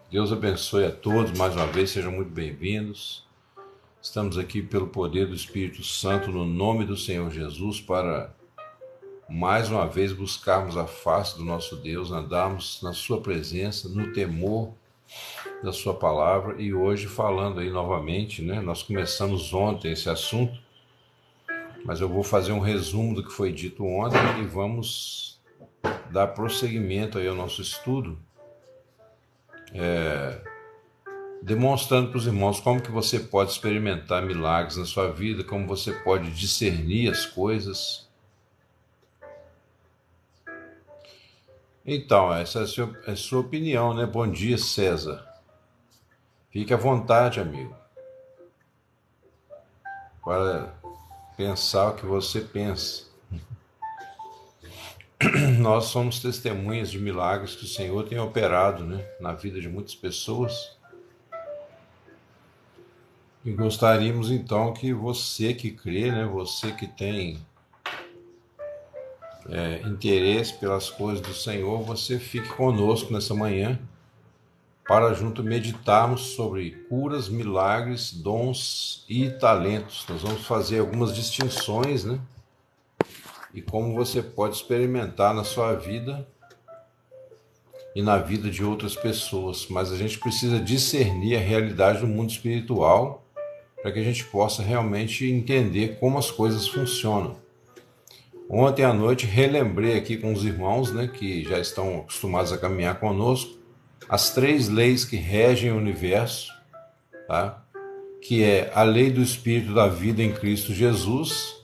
Deus abençoe a todos mais uma vez, sejam muito bem-vindos. Estamos aqui pelo poder do Espírito Santo, no nome do Senhor Jesus, para mais uma vez buscarmos a face do nosso Deus, andarmos na sua presença, no temor da sua palavra. E hoje falando aí novamente, né? Nós começamos ontem esse assunto, mas eu vou fazer um resumo do que foi dito ontem e vamos dar prosseguimento aí ao nosso estudo, demonstrando para os irmãos como que você pode experimentar milagres na sua vida, como você pode discernir as coisas. Então, essa é a sua opinião, né? Bom dia, César. Fique à vontade, amigo, para pensar o que você pensa. Nós somos testemunhas de milagres que o Senhor tem operado, né, na vida de muitas pessoas. E gostaríamos então que você que crê, né, você que tem interesse pelas coisas do Senhor, você fique conosco nessa manhã para junto meditarmos sobre curas, milagres, dons e talentos. Nós vamos fazer algumas distinções, né? E como você pode experimentar na sua vida e na vida de outras pessoas. Mas a gente precisa discernir a realidade do mundo espiritual para que a gente possa realmente entender como as coisas funcionam. Ontem à noite relembrei aqui com os irmãos, né, que já estão acostumados a caminhar conosco, as 3 leis que regem o universo, tá? Que é a lei do Espírito da vida em Cristo Jesus,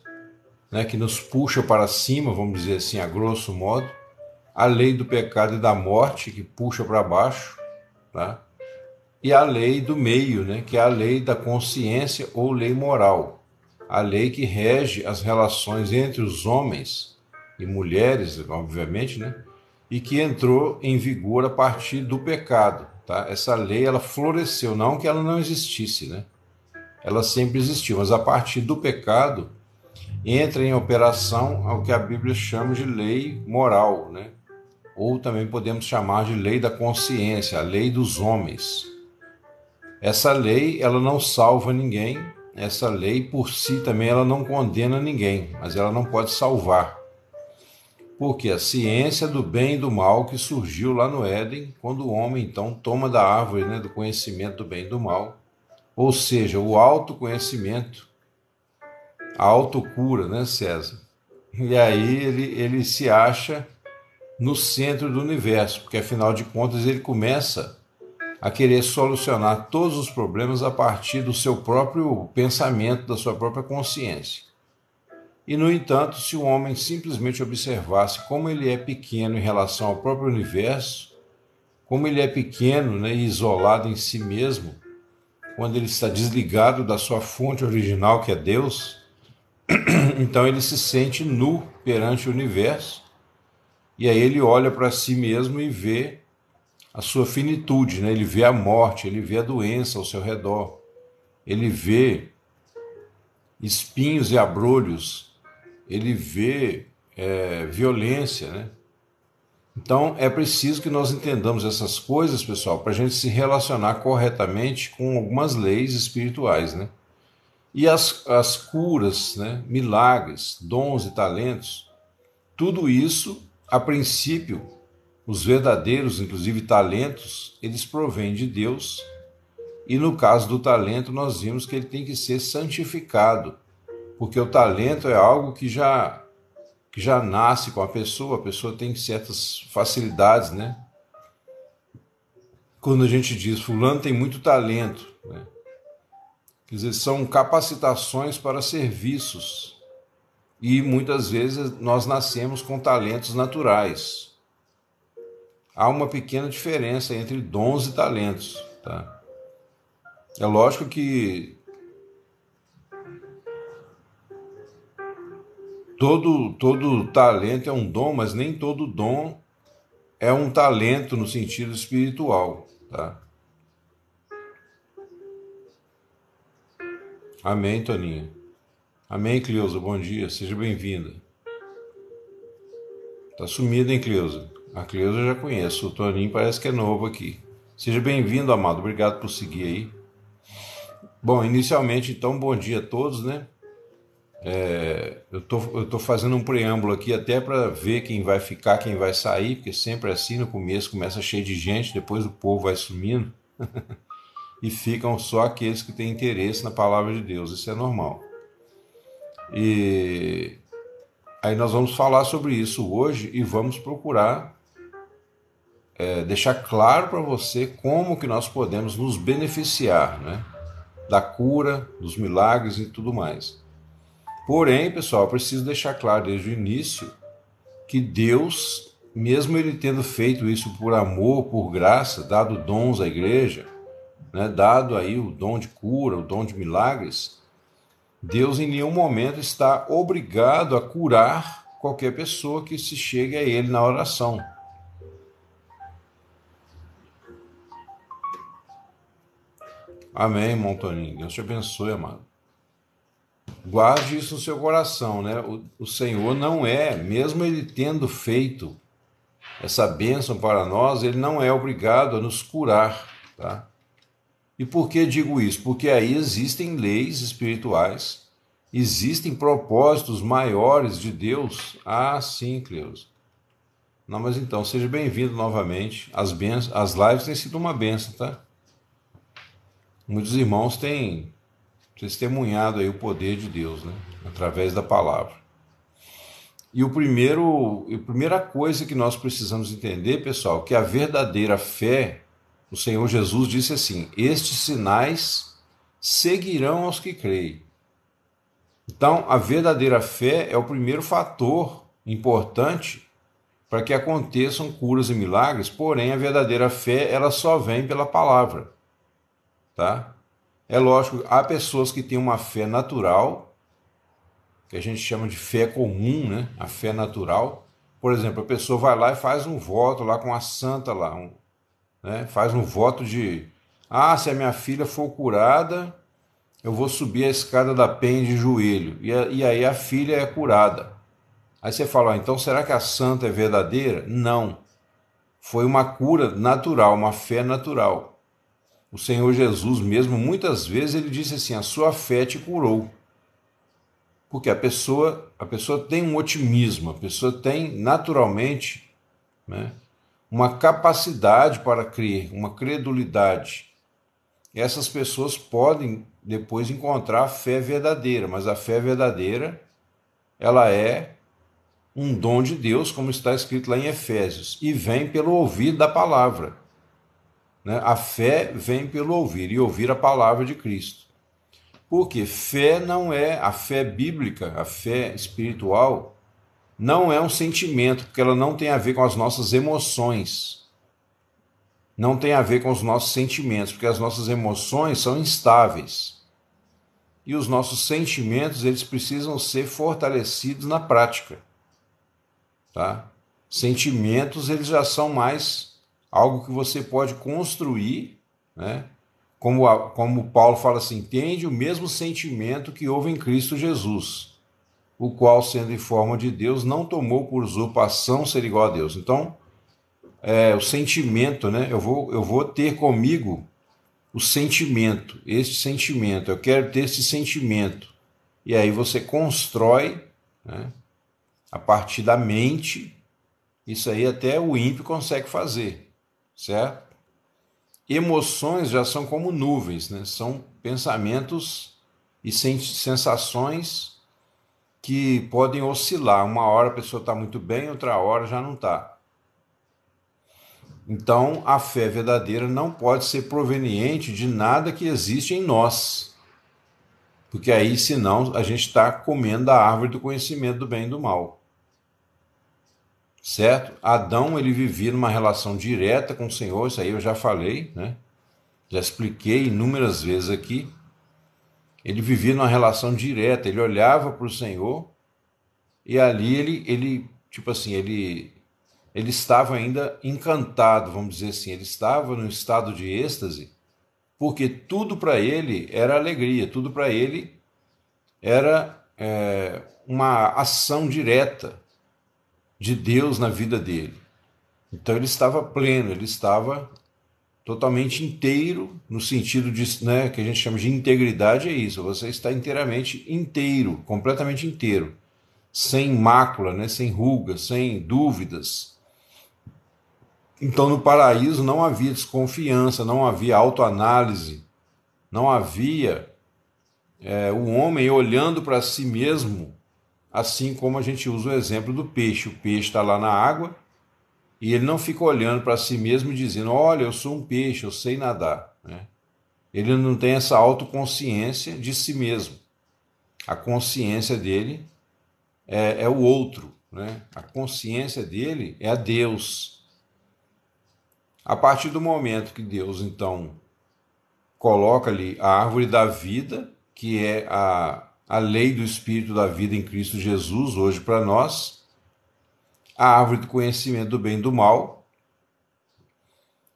né, que nos puxa para cima, vamos dizer assim, a grosso modo, a lei do pecado e da morte, que puxa para baixo, tá? E a lei do meio, né, que é a lei da consciência ou lei moral, a lei que rege as relações entre os homens e mulheres, obviamente, né, e que entrou em vigor a partir do pecado, tá? Essa lei, ela floresceu, não que ela não existisse, né? Ela sempre existiu, mas a partir do pecado entra em operação ao que a Bíblia chama de lei moral, né? Ou também podemos chamar de lei da consciência, a lei dos homens. Essa lei, ela não salva ninguém, essa lei por si também ela não condena ninguém, mas ela não pode salvar. Porque a ciência do bem e do mal que surgiu lá no Éden, quando o homem então toma da árvore, né, do conhecimento do bem e do mal, ou seja, o autoconhecimento, a autocura, né, César? E aí ele se acha no centro do universo, porque afinal de contas ele começa a querer solucionar todos os problemas a partir do seu próprio pensamento, da sua própria consciência. E, no entanto, se o homem simplesmente observasse como ele é pequeno em relação ao próprio universo, como ele é pequeno, né, e isolado em si mesmo, quando ele está desligado da sua fonte original, que é Deus, então ele se sente nu perante o universo, e aí ele olha para si mesmo e vê a sua finitude, né? Ele vê a morte, ele vê a doença ao seu redor, ele vê espinhos e abrolhos, ele vê violência, né? Então é preciso que nós entendamos essas coisas, pessoal, para a gente se relacionar corretamente com algumas leis espirituais, né? E as curas, né? Milagres, dons e talentos, tudo isso, a princípio, os verdadeiros, inclusive talentos, eles provêm de Deus. E no caso do talento, nós vimos que ele tem que ser santificado, porque o talento é algo que já nasce com a pessoa tem certas facilidades, né? Quando a gente diz fulano tem muito talento, né? Quer dizer, são capacitações para serviços. E muitas vezes nós nascemos com talentos naturais. Há uma pequena diferença entre dons e talentos, tá? É lógico que todo talento é um dom, mas nem todo dom é um talento no sentido espiritual, tá? Amém, Toninha. Amém, Cleusa, bom dia, seja bem-vinda. Tá sumida, hein, Cleusa? A Cleusa eu já conheço, o Toninho parece que é novo aqui. Seja bem-vindo, amado. Obrigado por seguir aí. Bom, inicialmente, então, bom dia a todos, né? Eu tô fazendo um preâmbulo aqui até para ver quem vai ficar, quem vai sair, porque sempre é assim, no começo começa cheio de gente, depois o povo vai sumindo e ficam só aqueles que têm interesse na palavra de Deus. Isso é normal. E aí nós vamos falar sobre isso hoje e vamos procurar deixar claro para você como que nós podemos nos beneficiar, né, da cura, dos milagres e tudo mais. Porém, pessoal, eu preciso deixar claro desde o início que Deus, mesmo Ele tendo feito isso por amor, por graça, dado dons à igreja, né, dado aí o dom de cura, o dom de milagres, Deus em nenhum momento está obrigado a curar qualquer pessoa que se chegue a Ele na oração. Amém, irmão Toninho. Deus te abençoe, amado. Guarde isso no seu coração, né? O Senhor não é, mesmo Ele tendo feito essa bênção para nós, Ele não é obrigado a nos curar, tá? E por que digo isso? Porque aí existem leis espirituais, existem propósitos maiores de Deus. Ah, sim, Cleus. Não, mas então, seja bem-vindo novamente. As lives têm sido uma bênção, tá? Muitos irmãos têm testemunhado aí o poder de Deus, né? Através da palavra. E a primeira coisa que nós precisamos entender, pessoal, que a verdadeira fé, o Senhor Jesus disse assim: estes sinais seguirão aos que creem. Então, a verdadeira fé é o primeiro fator importante para que aconteçam curas e milagres, porém a verdadeira fé ela só vem pela palavra, tá? É lógico, há pessoas que têm uma fé natural, que a gente chama de fé comum, né? A fé natural. Por exemplo, a pessoa vai lá e faz um voto lá com a santa lá, né? Faz um voto de, se a minha filha for curada, eu vou subir a escada da penha de joelho. E aí a filha é curada. Aí você fala, então será que a santa é verdadeira? Não. Foi uma cura natural, uma fé natural. O Senhor Jesus mesmo, muitas vezes, ele disse assim, a sua fé te curou. Porque a pessoa tem um otimismo, a pessoa tem naturalmente, né, uma capacidade para crer, uma credulidade. Essas pessoas podem depois encontrar a fé verdadeira, mas a fé verdadeira, ela é um dom de Deus, como está escrito lá em Efésios, e vem pelo ouvir da palavra, né? A fé vem pelo ouvir, e ouvir a palavra de Cristo. Porque fé não é, a fé bíblica, a fé espiritual, não é um sentimento, porque ela não tem a ver com as nossas emoções. Não tem a ver com os nossos sentimentos, porque as nossas emoções são instáveis. E os nossos sentimentos, eles precisam ser fortalecidos na prática. Tá? Sentimentos, eles já são mais algo que você pode construir, né? Como Paulo fala assim, tende o mesmo sentimento que houve em Cristo Jesus, o qual, sendo em forma de Deus, não tomou por usurpação ser igual a Deus. Então, o sentimento, né? Eu vou ter comigo o sentimento, este sentimento, eu quero ter esse sentimento. E aí você constrói, né, a partir da mente, isso aí até o ímpio consegue fazer, certo? Emoções já são como nuvens, né? São pensamentos e sensações que podem oscilar. Uma hora a pessoa está muito bem, outra hora já não está. Então, a fé verdadeira não pode ser proveniente de nada que existe em nós. Porque aí, senão, a gente está comendo a árvore do conhecimento do bem e do mal. Certo? Adão, ele vivia numa relação direta com o Senhor, isso aí eu já falei, né? Já expliquei inúmeras vezes aqui. Ele vivia numa relação direta, ele olhava para o Senhor e ali ele tipo assim, ele estava ainda encantado, vamos dizer assim, ele estava num estado de êxtase, porque tudo para ele era alegria, tudo para ele era uma ação direta de Deus na vida dele. Então ele estava pleno, ele estava totalmente inteiro, no sentido de, né, que a gente chama de integridade, é isso, você está inteiramente inteiro, completamente inteiro, sem mácula, né, sem rugas, sem dúvidas. Então no paraíso não havia desconfiança, não havia autoanálise, não havia o homem olhando para si mesmo, assim como a gente usa o exemplo do peixe. O peixe está lá na água e ele não fica olhando para si mesmo e dizendo: olha, eu sou um peixe, eu sei nadar, né? Ele não tem essa autoconsciência de si mesmo. A consciência dele é o outro, né? A consciência dele é a Deus. A partir do momento que Deus, então, coloca ali a árvore da vida, que é a lei do Espírito da vida em Cristo Jesus, hoje para nós, a árvore do conhecimento do bem e do mal,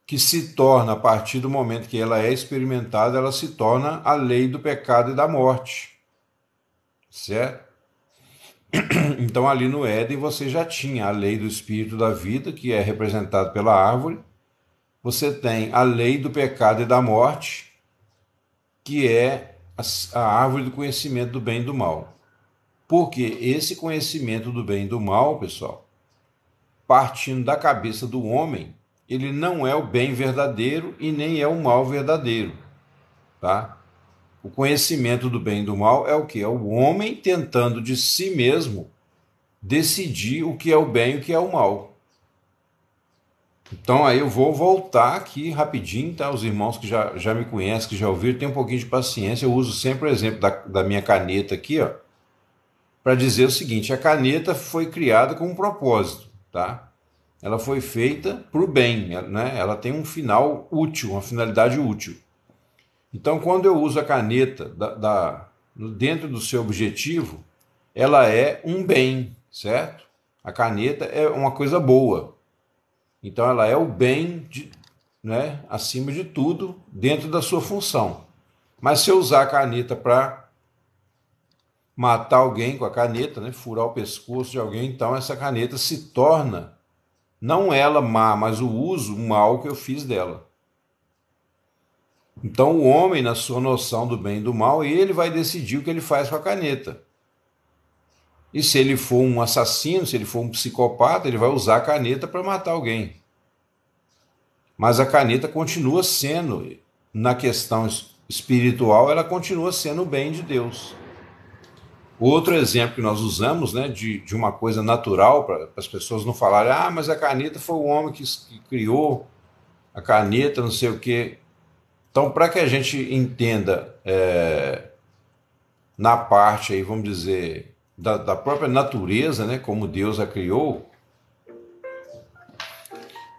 que se torna, a partir do momento que ela é experimentada, ela se torna a lei do pecado e da morte, certo? Então ali no Éden você já tinha a lei do Espírito da vida, que é representado pela árvore, você tem a lei do pecado e da morte, que é a árvore do conhecimento do bem e do mal. Porque esse conhecimento do bem e do mal, pessoal, partindo da cabeça do homem, ele não é o bem verdadeiro e nem é o mal verdadeiro, tá? O conhecimento do bem e do mal é o quê? É o homem tentando de si mesmo decidir o que é o bem e o que é o mal. Então aí eu vou voltar aqui rapidinho, tá? Os irmãos que já me conhecem, que já ouviram, tem um pouquinho de paciência. Eu uso sempre o exemplo da minha caneta aqui, ó, para dizer o seguinte: a caneta foi criada com um propósito, tá? Ela foi feita para o bem, né? Ela tem um final útil, uma finalidade útil. Então, quando eu uso a caneta dentro do seu objetivo, ela é um bem, certo? A caneta é uma coisa boa. Então, ela é o bem, né, acima de tudo, dentro da sua função. Mas se eu usar a caneta para matar alguém com a caneta, né, furar o pescoço de alguém, então essa caneta se torna, não ela má, mas o uso mal que eu fiz dela. Então o homem, na sua noção do bem e do mal, ele vai decidir o que ele faz com a caneta. E se ele for um assassino, se ele for um psicopata, ele vai usar a caneta para matar alguém. Mas a caneta continua sendo, na questão espiritual, ela continua sendo o bem de Deus. Outro exemplo que nós usamos, né, de uma coisa natural, para as pessoas não falarem: ah, mas a caneta foi o homem que criou a caneta, não sei o quê. Então, para que a gente entenda na parte aí, vamos dizer, da própria natureza, né, como Deus a criou,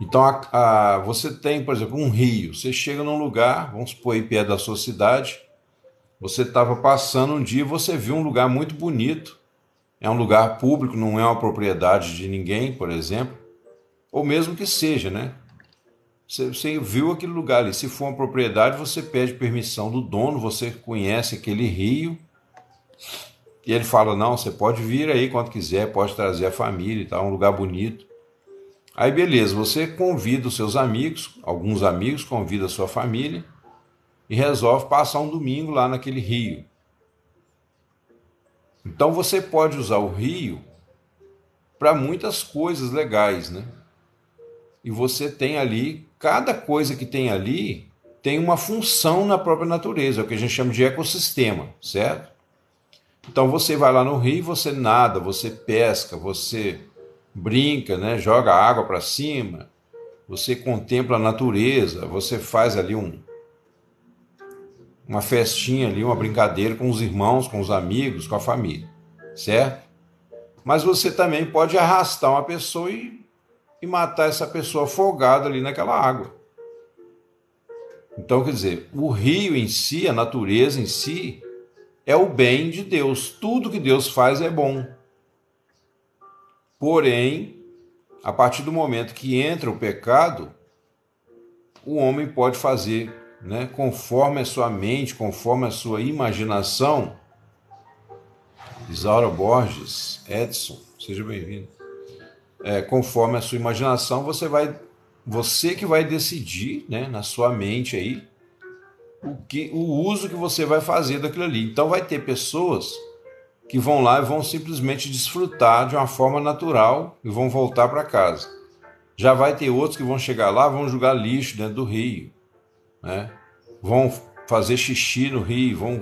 então você tem, por exemplo, um rio. Você chega num lugar, vamos supor aí perto da sua cidade, você estava passando um dia e você viu um lugar muito bonito. É um lugar público, não é uma propriedade de ninguém, por exemplo, ou mesmo que seja, né? Você viu aquele lugar ali. Se for uma propriedade, você pede permissão do dono, você conhece aquele rio, e ele fala: não, você pode vir aí quando quiser, pode trazer a família e tal, um lugar bonito. Aí beleza, você convida os seus amigos, alguns amigos, convida a sua família e resolve passar um domingo lá naquele rio. Então você pode usar o rio para muitas coisas legais, né? E você tem ali, cada coisa que tem ali tem uma função na própria natureza, é o que a gente chama de ecossistema, certo? Então você vai lá no rio, você nada, você pesca, você brinca, né? Joga água para cima, você contempla a natureza, você faz ali uma festinha ali, uma brincadeira com os irmãos, com os amigos, com a família, certo? Mas você também pode arrastar uma pessoa e matar essa pessoa afogada ali naquela água. Então, quer dizer, o rio em si, a natureza em si, é o bem de Deus. Tudo que Deus faz é bom. Porém, a partir do momento que entra o pecado, o homem pode fazer, né, conforme a sua mente, conforme a sua imaginação. Isaura Borges, Edson, seja bem-vindo. Conforme a sua imaginação, você vai você que vai decidir, né, na sua mente aí, o uso que você vai fazer daquilo ali. Então vai ter pessoas que vão lá e vão simplesmente desfrutar de uma forma natural e vão voltar para casa. Já vai ter outros que vão chegar lá, vão jogar lixo dentro do rio, né? Vão fazer xixi no rio, vão,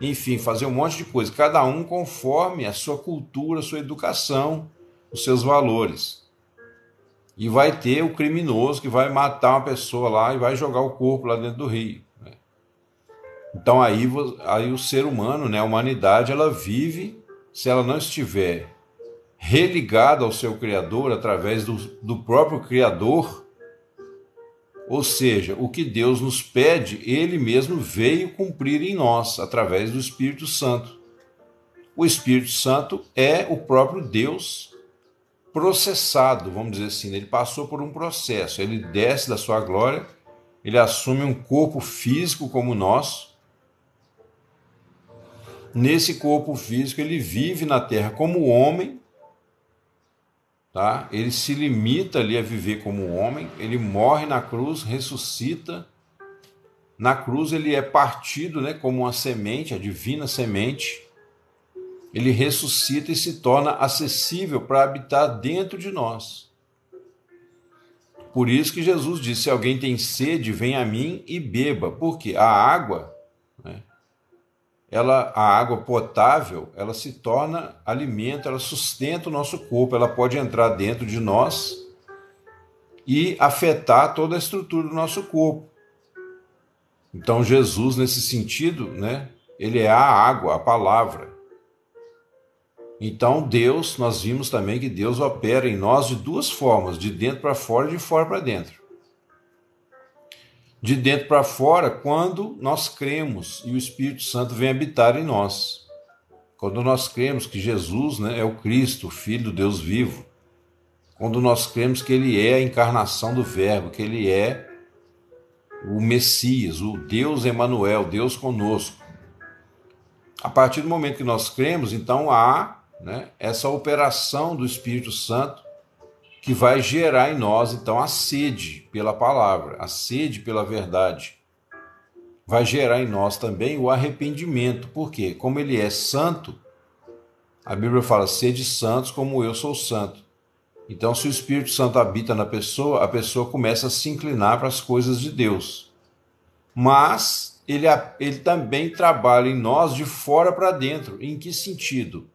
enfim, fazer um monte de coisa. Cada um conforme a sua cultura, a sua educação, os seus valores. E vai ter o criminoso que vai matar uma pessoa lá e vai jogar o corpo lá dentro do rio. Então aí o ser humano, né, a humanidade, ela vive, se ela não estiver religada ao seu Criador através do próprio Criador, ou seja, o que Deus nos pede, Ele mesmo veio cumprir em nós, através do Espírito Santo. O Espírito Santo é o próprio Deus processado, vamos dizer assim, ele passou por um processo, ele desce da sua glória, ele assume um corpo físico como o nosso. Nesse corpo físico ele vive na terra como homem, tá? Ele se limita ali a viver como homem, ele morre na cruz, ressuscita. Na cruz ele é partido, né, como uma semente, a divina semente. Ele ressuscita e se torna acessível para habitar dentro de nós. Por isso que Jesus disse: se alguém tem sede, vem a mim e beba. Porque a água, né, a água potável, ela se torna alimento, ela sustenta o nosso corpo, ela pode entrar dentro de nós e afetar toda a estrutura do nosso corpo. Então Jesus, nesse sentido, né, ele é a água, a palavra. Então Deus, nós vimos também que Deus opera em nós de duas formas, de dentro para fora e de fora para dentro. De dentro para fora, quando nós cremos e o Espírito Santo vem habitar em nós. Quando nós cremos que Jesus, né, é o Cristo, o Filho do Deus vivo. Quando nós cremos que Ele é a encarnação do Verbo, que Ele é o Messias, o Deus Emanuel, Deus conosco. A partir do momento que nós cremos, então há, né, essa operação do Espírito Santo que vai gerar em nós, então, a sede pela palavra, a sede pela verdade. Vai gerar em nós também o arrependimento. Por quê? Como ele é santo, a Bíblia fala: sede santos como eu sou santo. Então, se o Espírito Santo habita na pessoa, a pessoa começa a se inclinar para as coisas de Deus. Mas ele também trabalha em nós de fora para dentro. Em que sentido?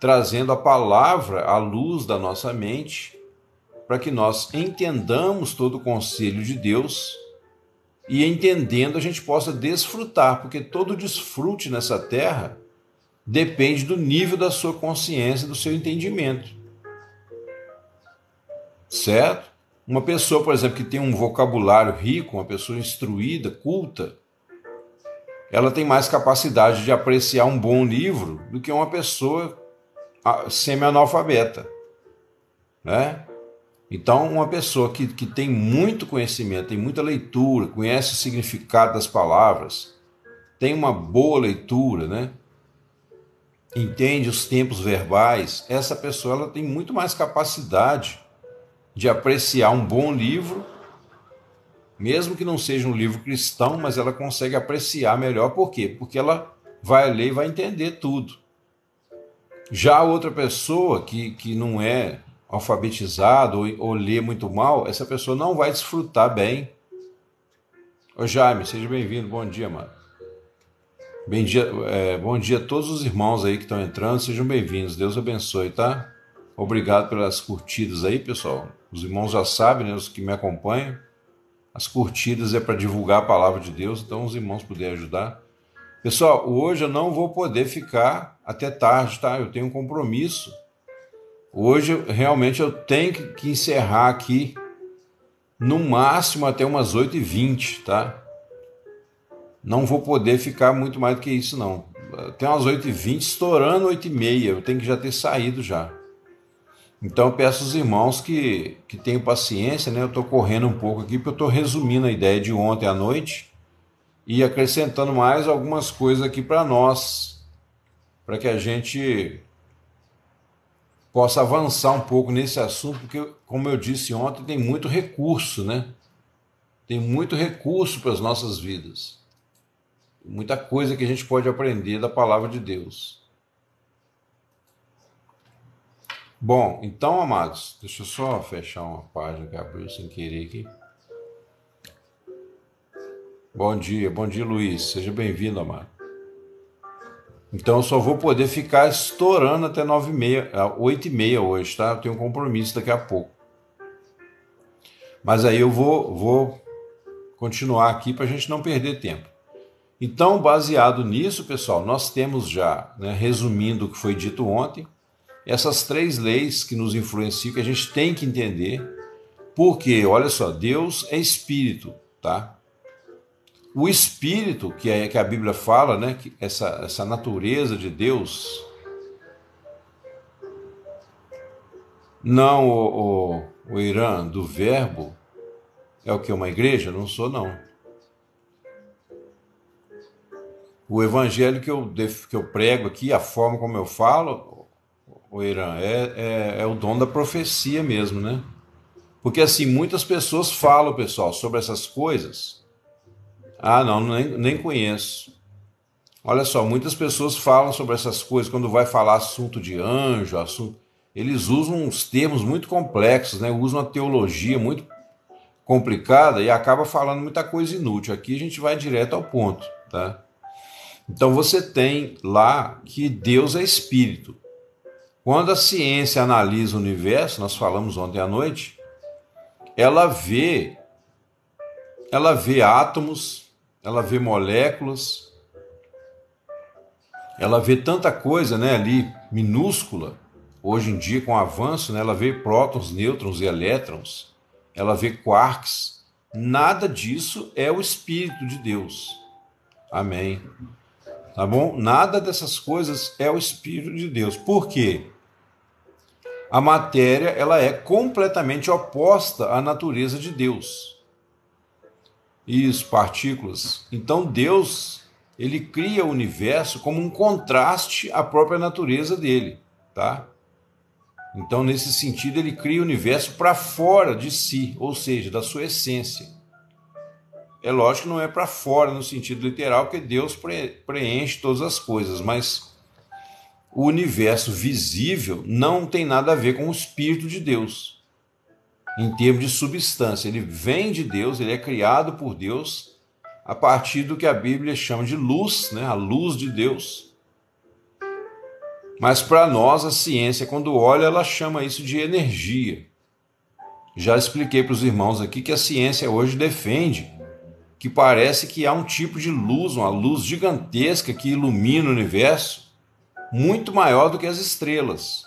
Trazendo a palavra à luz da nossa mente, para que nós entendamos todo o conselho de Deus e, entendendo, a gente possa desfrutar, porque todo desfrute nessa terra depende do nível da sua consciência, do seu entendimento. Certo? Uma pessoa, por exemplo, que tem um vocabulário rico, uma pessoa instruída, culta, ela tem mais capacidade de apreciar um bom livro do que uma pessoa semi-analfabeta, né? Então, uma pessoa que tem muito conhecimento, tem muita leitura, conhece o significado das palavras, tem uma boa leitura, né? Entende os tempos verbais, essa pessoa ela tem muito mais capacidade de apreciar um bom livro, mesmo que não seja um livro cristão, mas ela consegue apreciar melhor. Por quê? Porque ela vai ler e vai entender tudo. Já outra pessoa que não é alfabetizado ou lê muito mal, essa pessoa não vai desfrutar bem. Ô Jaime, seja bem-vindo, bom dia, mano. Bom dia a todos os irmãos aí que estão entrando, sejam bem-vindos, Deus abençoe, tá? Obrigado pelas curtidas aí, pessoal. Os irmãos já sabem, né, os que me acompanham, as curtidas é para divulgar a palavra de Deus, então os irmãos puderem ajudar. Pessoal, hoje eu não vou poder ficar até tarde, tá? Eu tenho um compromisso. Hoje, realmente, eu tenho que encerrar aqui, no máximo até umas 8h20, tá? Não vou poder ficar muito mais do que isso, não. Até umas 8h20, estourando 8h30, eu tenho que já ter saído já. Então, eu peço aos irmãos que tenham paciência, né? Eu estou correndo um pouco aqui, porque eu estou resumindo a ideia de ontem à noite e acrescentando mais algumas coisas aqui para nós, para que a gente possa avançar um pouco nesse assunto, porque, como eu disse ontem, tem muito recurso, né? Tem muito recurso para as nossas vidas. Muita coisa que a gente pode aprender da palavra de Deus. Bom, então, amados, deixa eu só fechar uma página que abriu sem querer aqui. Bom dia, Luiz. Seja bem-vindo, amado. Então, eu só vou poder ficar estourando até 9h30, 8h30 hoje, tá? Eu tenho um compromisso daqui a pouco. Mas aí eu vou continuar aqui para a gente não perder tempo. Então, baseado nisso, pessoal, nós temos já, né, resumindo o que foi dito ontem, essas 3 leis que nos influenciam, que a gente tem que entender, porque, olha só, Deus é espírito, tá? O espírito, que a Bíblia fala, né, que essa natureza de Deus, não o Irã do verbo, é o que? Uma igreja? Não sou, não. O evangelho que eu prego aqui, a forma como eu falo, o Irã, é o dom da profecia mesmo, né? Porque assim, muitas pessoas falam, pessoal, sobre essas coisas. Ah, não, nem conheço. Olha só, muitas pessoas falam sobre essas coisas quando vai falar assunto de anjo, eles usam uns termos muito complexos, né? Usam uma teologia muito complicada e acaba falando muita coisa inútil. Aqui a gente vai direto ao ponto, tá? Então você tem lá que Deus é espírito. Quando a ciência analisa o universo, nós falamos ontem à noite, ela vê átomos, ela vê moléculas, ela vê tanta coisa, né, ali minúscula. Hoje em dia, com o avanço, né, ela vê prótons, nêutrons e elétrons, ela vê quarks. Nada disso é o Espírito de Deus. Amém. Tá bom? Nada dessas coisas é o Espírito de Deus. Por quê? A matéria, ela é completamente oposta à natureza de Deus. Isso, partículas. Então Deus, ele cria o universo como um contraste à própria natureza dele, tá? Então, nesse sentido, ele cria o universo para fora de si, ou seja, da sua essência. É lógico que não é para fora no sentido literal, porque Deus preenche todas as coisas, mas o universo visível não tem nada a ver com o Espírito de Deus. Em termos de substância, ele vem de Deus, ele é criado por Deus a partir do que a Bíblia chama de luz, né? A luz de Deus. Mas para nós, a ciência, quando olha, ela chama isso de energia. Já expliquei para os irmãos aqui que a ciência hoje defende que parece que há um tipo de luz, uma luz gigantesca que ilumina o universo, muito maior do que as estrelas.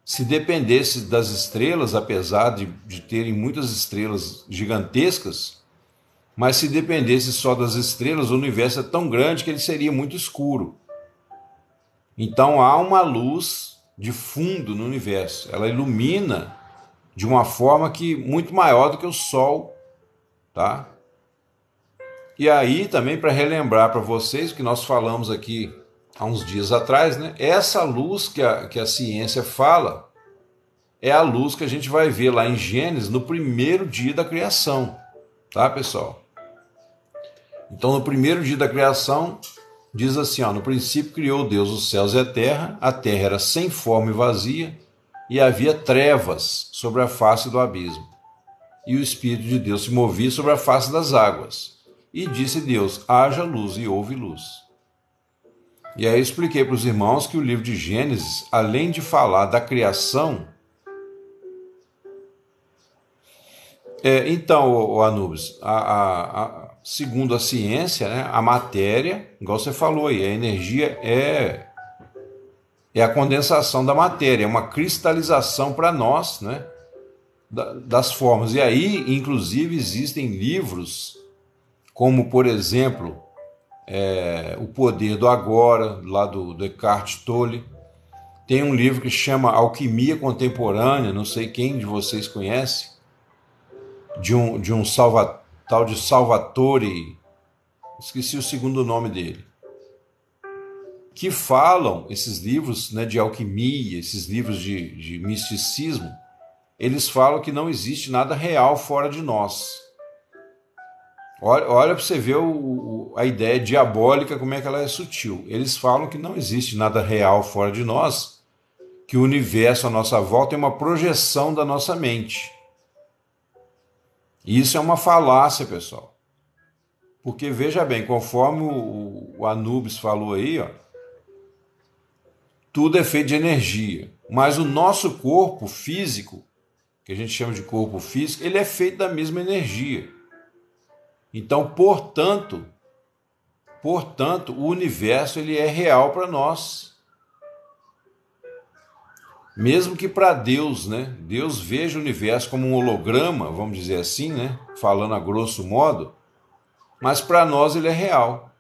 Se dependesse das estrelas, apesar de terem muitas estrelas gigantescas, mas se dependesse só das estrelas, o universo é tão grande que ele seria muito escuro. Então há uma luz de fundo no universo. Ela ilumina de uma forma que muito maior do que o Sol, tá? E aí também para relembrar para vocês que nós falamos aqui há uns dias atrás, né? Essa luz que a ciência fala é a luz que a gente vai ver lá em Gênesis no primeiro dia da criação, tá, pessoal? Então no primeiro dia da criação diz assim, ó, no princípio criou Deus os céus e a terra era sem forma e vazia, e havia trevas sobre a face do abismo. E o Espírito de Deus se movia sobre a face das águas. E disse Deus, haja luz, e houve luz. E aí eu expliquei para os irmãos que o livro de Gênesis, além de falar da criação... Então, Anubis, segundo a ciência, né, a matéria, igual você falou aí, a energia é a condensação da matéria, é uma cristalização para nós, né, das formas. E aí, inclusive, existem livros, como, por exemplo, O Poder do Agora, lá do Eckhart Tolle. Tem um livro que chama Alquimia Contemporânea, não sei quem de vocês conhece, de um tal de Salvatore, esqueci o segundo nome dele. que falam, esses livros, né, de alquimia, esses livros de misticismo, eles falam que não existe nada real fora de nós. Olha para você ver a ideia diabólica, como é que ela é sutil. Eles falam que não existe nada real fora de nós, que o universo à nossa volta é uma projeção da nossa mente. E isso é uma falácia, pessoal. Porque, veja bem, conforme o Anubis falou aí, ó, tudo é feito de energia. Mas o nosso corpo físico, que a gente chama de corpo físico, ele é feito da mesma energia. Então, portanto, o universo ele é real para nós. Mesmo que para Deus, né? Deus veja o universo como um holograma, vamos dizer assim, né? Falando a grosso modo, mas para nós ele é real.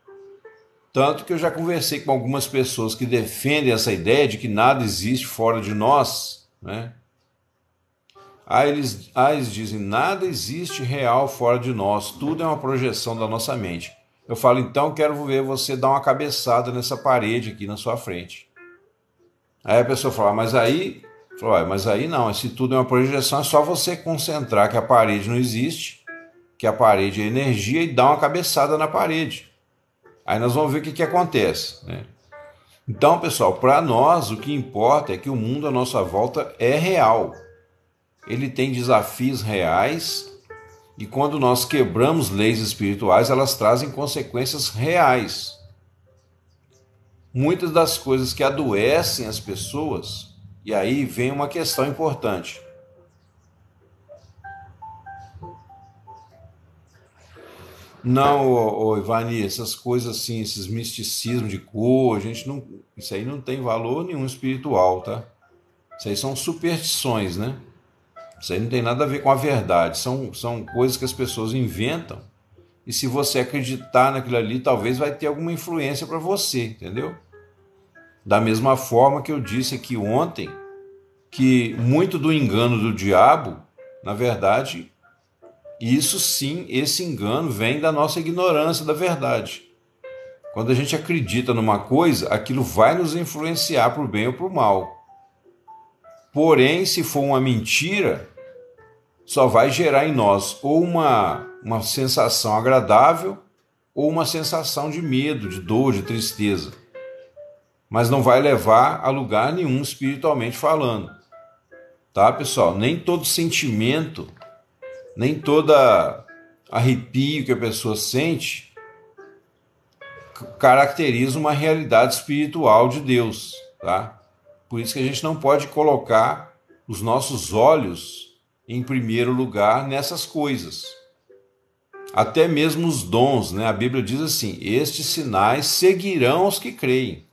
Tanto que eu já conversei com algumas pessoas que defendem essa ideia de que nada existe fora de nós, né? Eles dizem, nada existe real fora de nós, tudo é uma projeção da nossa mente. Eu falo, então quero ver você dar uma cabeçada nessa parede aqui na sua frente. Aí a pessoa fala, mas aí não, se tudo é uma projeção, é só você concentrar que a parede não existe, que a parede é energia e dar uma cabeçada na parede. Aí nós vamos ver o que acontece, né? Então, pessoal, para nós o que importa é que o mundo à nossa volta é real. Ele tem desafios reais e quando nós quebramos leis espirituais, elas trazem consequências reais. Muitas das coisas que adoecem as pessoas, e aí vem uma questão importante. Não, Ivani, essas coisas assim, esses misticismos de cor, isso aí não tem valor nenhum espiritual, tá? Isso aí são superstições, né? Isso aí não tem nada a ver com a verdade, são coisas que as pessoas inventam e se você acreditar naquilo ali, talvez vai ter alguma influência para você, entendeu? Da mesma forma que eu disse aqui ontem, que muito do engano do diabo, na verdade, isso sim, esse engano vem da nossa ignorância da verdade. Quando a gente acredita numa coisa, aquilo vai nos influenciar para o bem ou para o mal. Porém, se for uma mentira, só vai gerar em nós ou uma sensação agradável ou uma sensação de medo, de dor, de tristeza. Mas não vai levar a lugar nenhum espiritualmente falando. Tá, pessoal? Nem todo sentimento, nem toda arrepio que a pessoa sente caracteriza uma realidade espiritual de Deus, tá? Por isso que a gente não pode colocar os nossos olhos em primeiro lugar nessas coisas. Até mesmo os dons, né? A Bíblia diz assim, estes sinais seguirão os que creem.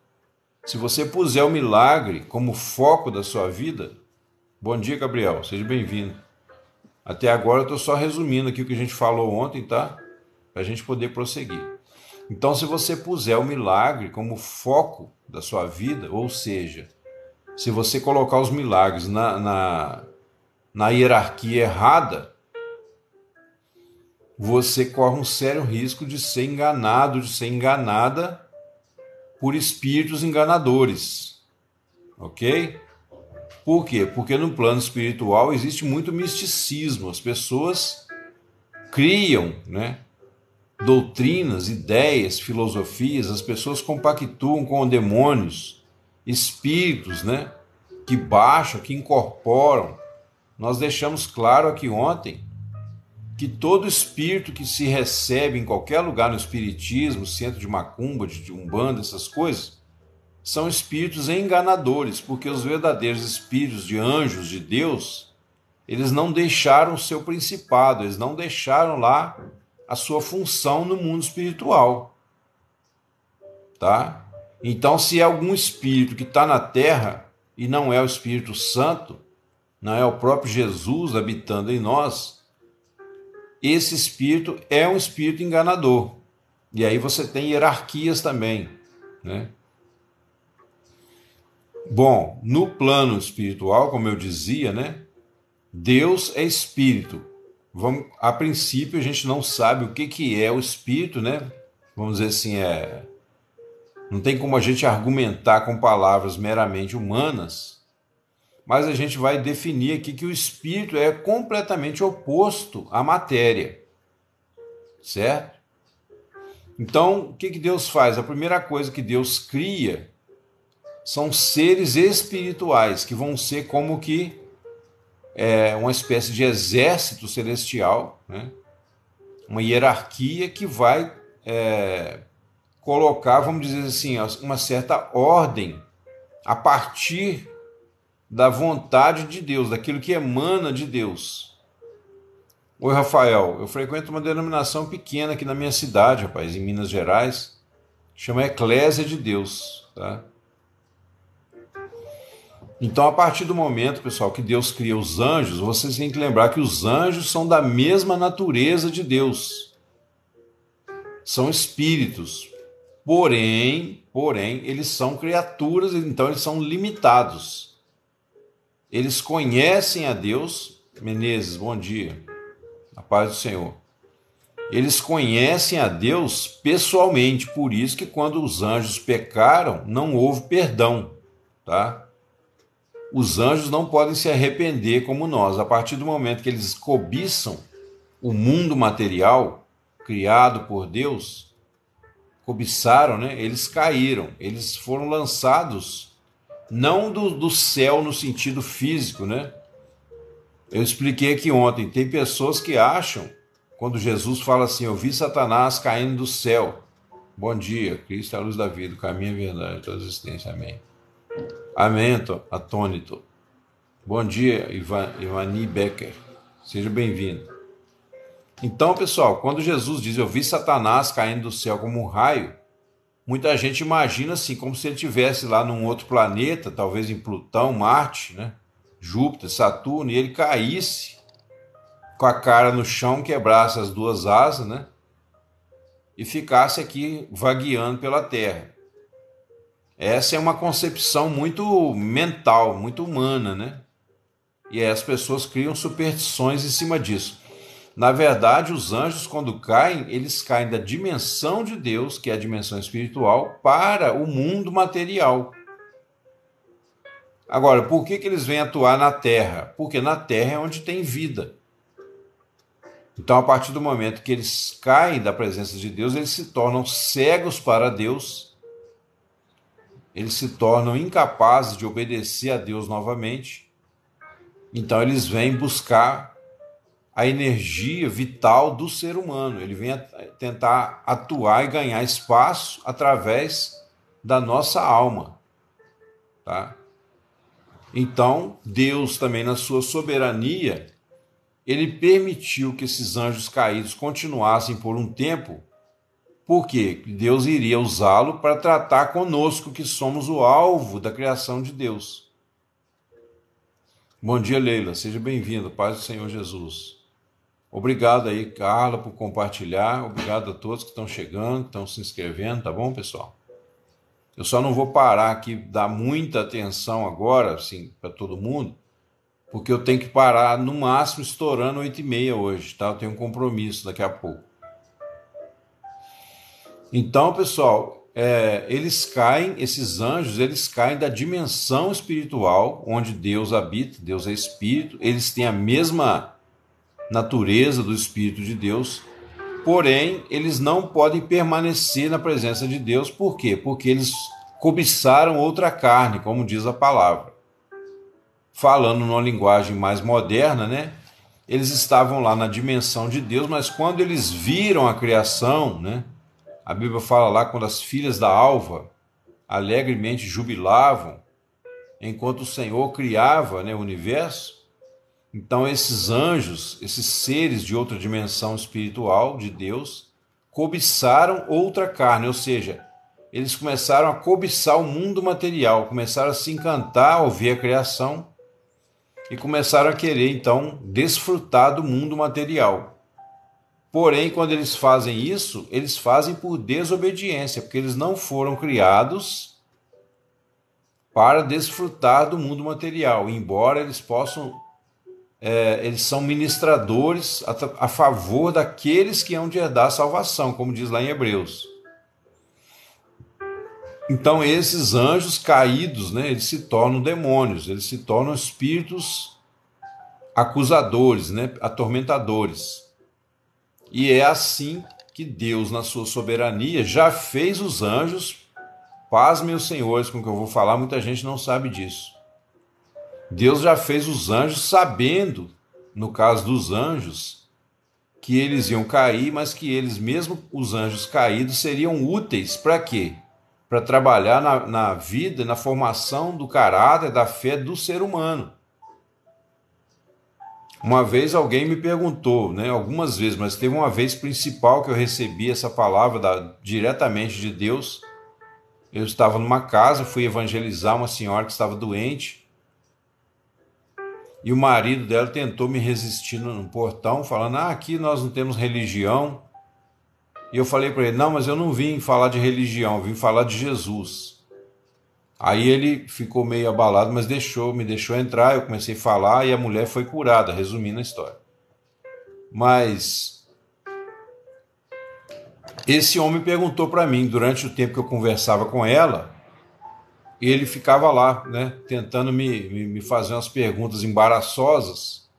Se você puser o milagre como foco da sua vida... Bom dia, Gabriel, seja bem-vindo. Até agora eu estou só resumindo aqui o que a gente falou ontem, tá? Para a gente poder prosseguir. Então, se você puser o milagre como foco da sua vida, ou seja, se você colocar os milagres na hierarquia errada, você corre um sério risco de ser enganado, de ser enganada por espíritos enganadores, ok? Por quê? Porque no plano espiritual existe muito misticismo, as pessoas criam, né, doutrinas, ideias, filosofias, as pessoas compactuam com demônios, espíritos, né, que baixam, que incorporam. Nós deixamos claro aqui ontem que todo espírito que se recebe em qualquer lugar no espiritismo, centro de macumba, de umbanda, essas coisas, são espíritos enganadores, porque os verdadeiros espíritos de anjos de Deus, eles não deixaram o seu principado, eles não deixaram lá a sua função no mundo espiritual, tá? Então, se é algum espírito que está na Terra e não é o Espírito Santo, não é o próprio Jesus habitando em nós, esse espírito é um espírito enganador. E aí você tem hierarquias também, né? Bom, no plano espiritual, como eu dizia, né? Deus é espírito. A princípio a gente não sabe o que é o espírito, né? Vamos dizer assim, Não tem como a gente argumentar com palavras meramente humanas, mas a gente vai definir aqui que o espírito é completamente oposto à matéria, certo? Então, o que Deus faz? A primeira coisa que Deus cria são seres espirituais, que vão ser como que uma espécie de exército celestial, né? Uma hierarquia que vai colocar, vamos dizer assim, uma certa ordem a partir da vontade de Deus, daquilo que emana de Deus. Oi, Rafael, eu frequento uma denominação pequena aqui na minha cidade, rapaz, em Minas Gerais, chama Eclésia de Deus, tá? Então, a partir do momento, pessoal, que Deus cria os anjos, vocês têm que lembrar que os anjos são da mesma natureza de Deus. São espíritos. Porém, eles são criaturas, então eles são limitados. Eles conhecem a Deus. Menezes, bom dia. A paz do Senhor. Eles conhecem a Deus pessoalmente, por isso que quando os anjos pecaram, não houve perdão, tá? Os anjos não podem se arrepender como nós. A partir do momento que eles cobiçam o mundo material criado por Deus, cobiçaram, né? Eles caíram, eles foram lançados não do céu no sentido físico, né? Eu expliquei aqui ontem, tem pessoas que acham, quando Jesus fala assim, eu vi Satanás caindo do céu. Bom dia, Cristo é a luz da vida, o caminho, a verdade, toda a existência, amém. Amém, atônito. Bom dia, Ivani Becker. Seja bem-vindo. Então, pessoal, quando Jesus diz, eu vi Satanás caindo do céu como um raio, muita gente imagina assim, como se ele estivesse lá num outro planeta, talvez em Plutão, Marte, né? Júpiter, Saturno, e ele caísse com a cara no chão, quebrasse as duas asas, né? E ficasse aqui vagueando pela Terra. Essa é uma concepção muito mental, muito humana, né? E aí as pessoas criam superstições em cima disso. Na verdade, os anjos, quando caem, eles caem da dimensão de Deus, que é a dimensão espiritual, para o mundo material. Agora, por que eles vêm atuar na Terra? Porque na Terra é onde tem vida. Então, a partir do momento que eles caem da presença de Deus, eles se tornam cegos para Deus, eles se tornam incapazes de obedecer a Deus novamente. Então, eles vêm buscar a energia vital do ser humano. Ele vem tentar atuar e ganhar espaço através da nossa alma, tá? Então, Deus também, na sua soberania, ele permitiu que esses anjos caídos continuassem por um tempo, porque Deus iria usá-lo para tratar conosco, que somos o alvo da criação de Deus. Bom dia, Leila. Seja bem-vindo. Paz do Senhor Jesus. Obrigado aí, Carla, por compartilhar. Obrigado a todos que estão chegando, que estão se inscrevendo, tá bom, pessoal? Eu só não vou parar aqui, dar muita atenção agora, assim, para todo mundo, porque eu tenho que parar no máximo estourando 8h30 hoje, tá? Eu tenho um compromisso daqui a pouco. Então, pessoal, eles caem, esses anjos, eles caem da dimensão espiritual, onde Deus habita, Deus é espírito, eles têm a mesma natureza do Espírito de Deus, porém, eles não podem permanecer na presença de Deus. Por quê? Porque eles cobiçaram outra carne, como diz a palavra. Falando numa linguagem mais moderna, né? Eles estavam lá na dimensão de Deus, mas quando eles viram a criação, né? A Bíblia fala lá, quando as filhas da alva alegremente jubilavam, enquanto o Senhor criava, né, o universo. Então esses anjos, esses seres de outra dimensão espiritual de Deus, cobiçaram outra carne, ou seja, eles começaram a cobiçar o mundo material, começaram a se encantar ao ver a criação e começaram a querer, então, desfrutar do mundo material. Porém, quando eles fazem isso, eles fazem por desobediência, porque eles não foram criados para desfrutar do mundo material, embora eles possam... eles são ministradores a favor daqueles que hão de herdar a salvação, como diz lá em Hebreus. Então esses anjos caídos, né, eles se tornam demônios, eles se tornam espíritos acusadores, né, atormentadores. E é assim que Deus, na sua soberania, já fez os anjos. Pasmem os senhores com o que eu vou falar, muita gente não sabe disso. Deus já fez os anjos sabendo, no caso dos anjos, que eles iam cair, mas que eles, mesmo os anjos caídos, seriam úteis para quê? Para trabalhar na vida, na formação do caráter, da fé do ser humano. Uma vez alguém me perguntou, né, algumas vezes, mas teve uma vez principal que eu recebi essa palavra diretamente de Deus. Eu estava numa casa, fui evangelizar uma senhora que estava doente, e o marido dela tentou me resistir no portão, falando, aqui nós não temos religião. E eu falei para ele, não, mas eu não vim falar de religião, eu vim falar de Jesus. Aí ele ficou meio abalado, mas me deixou entrar, eu comecei a falar e a mulher foi curada, resumindo a história. Mas esse homem perguntou para mim, durante o tempo que eu conversava com ela, ele ficava lá, né, tentando me fazer umas perguntas embaraçosas.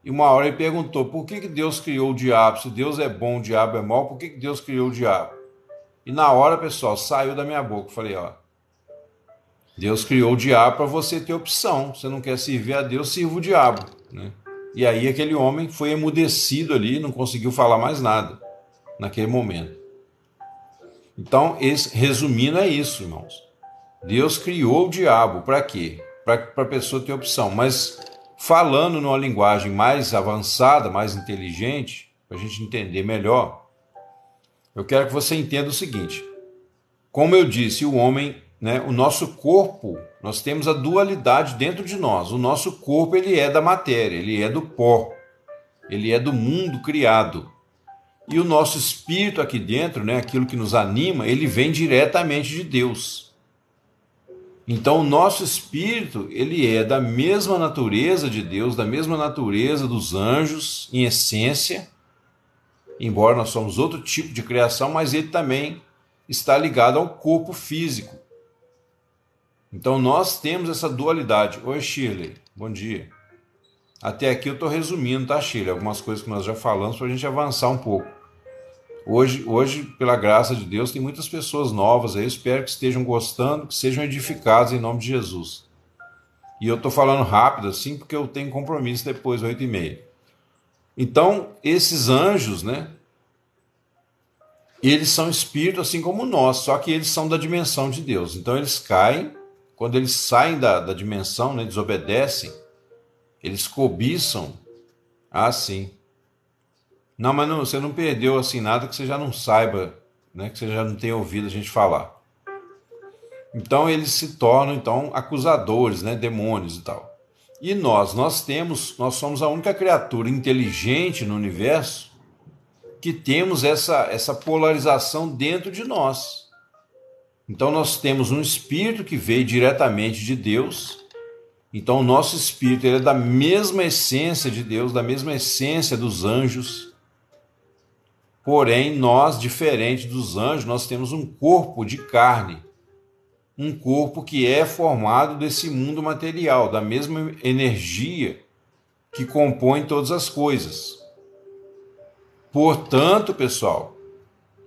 E uma hora ele perguntou, por que Deus criou o diabo? Se Deus é bom, o diabo é mau, por que Deus criou o diabo? E na hora, pessoal, saiu da minha boca. Eu falei, Deus criou o diabo para você ter opção. Você não quer servir a Deus, sirva o diabo, né? E aí aquele homem foi emudecido ali, não conseguiu falar mais nada naquele momento. Então, resumindo, é isso, irmãos. Deus criou o diabo para quê? Para a pessoa ter opção. Mas falando numa linguagem mais avançada, mais inteligente, para a gente entender melhor, eu quero que você entenda o seguinte. Como eu disse, o homem, né, o nosso corpo, nós temos a dualidade dentro de nós. O nosso corpo, ele é da matéria, ele é do pó, ele é do mundo criado. E o nosso espírito aqui dentro, né, aquilo que nos anima, ele vem diretamente de Deus. Então o nosso espírito, ele é da mesma natureza de Deus, da mesma natureza dos anjos, em essência, embora nós somos outro tipo de criação, mas ele também está ligado ao corpo físico. Então nós temos essa dualidade. Oi, Shirley, bom dia. Até aqui eu estou resumindo, tá, Shirley? Algumas coisas que nós já falamos para a gente avançar um pouco. Hoje, pela graça de Deus, tem muitas pessoas novas aí, eu espero que estejam gostando, que sejam edificados em nome de Jesus. E eu estou falando rápido assim, porque eu tenho compromisso depois, 8h30. Então, esses anjos, né, eles são espíritos assim como nós, só que eles são da dimensão de Deus. Então, eles caem, quando eles saem da dimensão, né, desobedecem, eles cobiçam, sim. Não, mas você não perdeu assim nada que você já não saiba, né, que você já não tenha ouvido a gente falar. Então eles se tornam acusadores, né, demônios e tal. E nós somos a única criatura inteligente no universo que temos essa polarização dentro de nós. Então nós temos um espírito que veio diretamente de Deus. Então o nosso espírito ele é da mesma essência de Deus, da mesma essência dos anjos. Porém, nós, diferente dos anjos, nós temos um corpo de carne, um corpo que é formado desse mundo material, da mesma energia que compõe todas as coisas. Portanto, pessoal,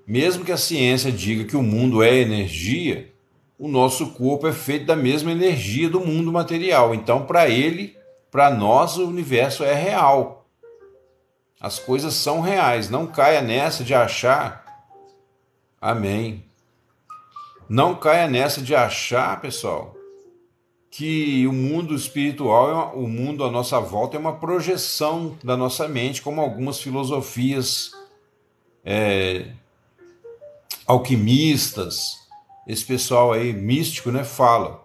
mesmo que a ciência diga que o mundo é energia, o nosso corpo é feito da mesma energia do mundo material. Então, para nós, o universo é real. As coisas são reais, não caia nessa de achar, amém, não caia nessa de achar, pessoal, que o mundo espiritual, o mundo à nossa volta é uma projeção da nossa mente, como algumas filosofias alquimistas, esse pessoal aí místico, né, fala.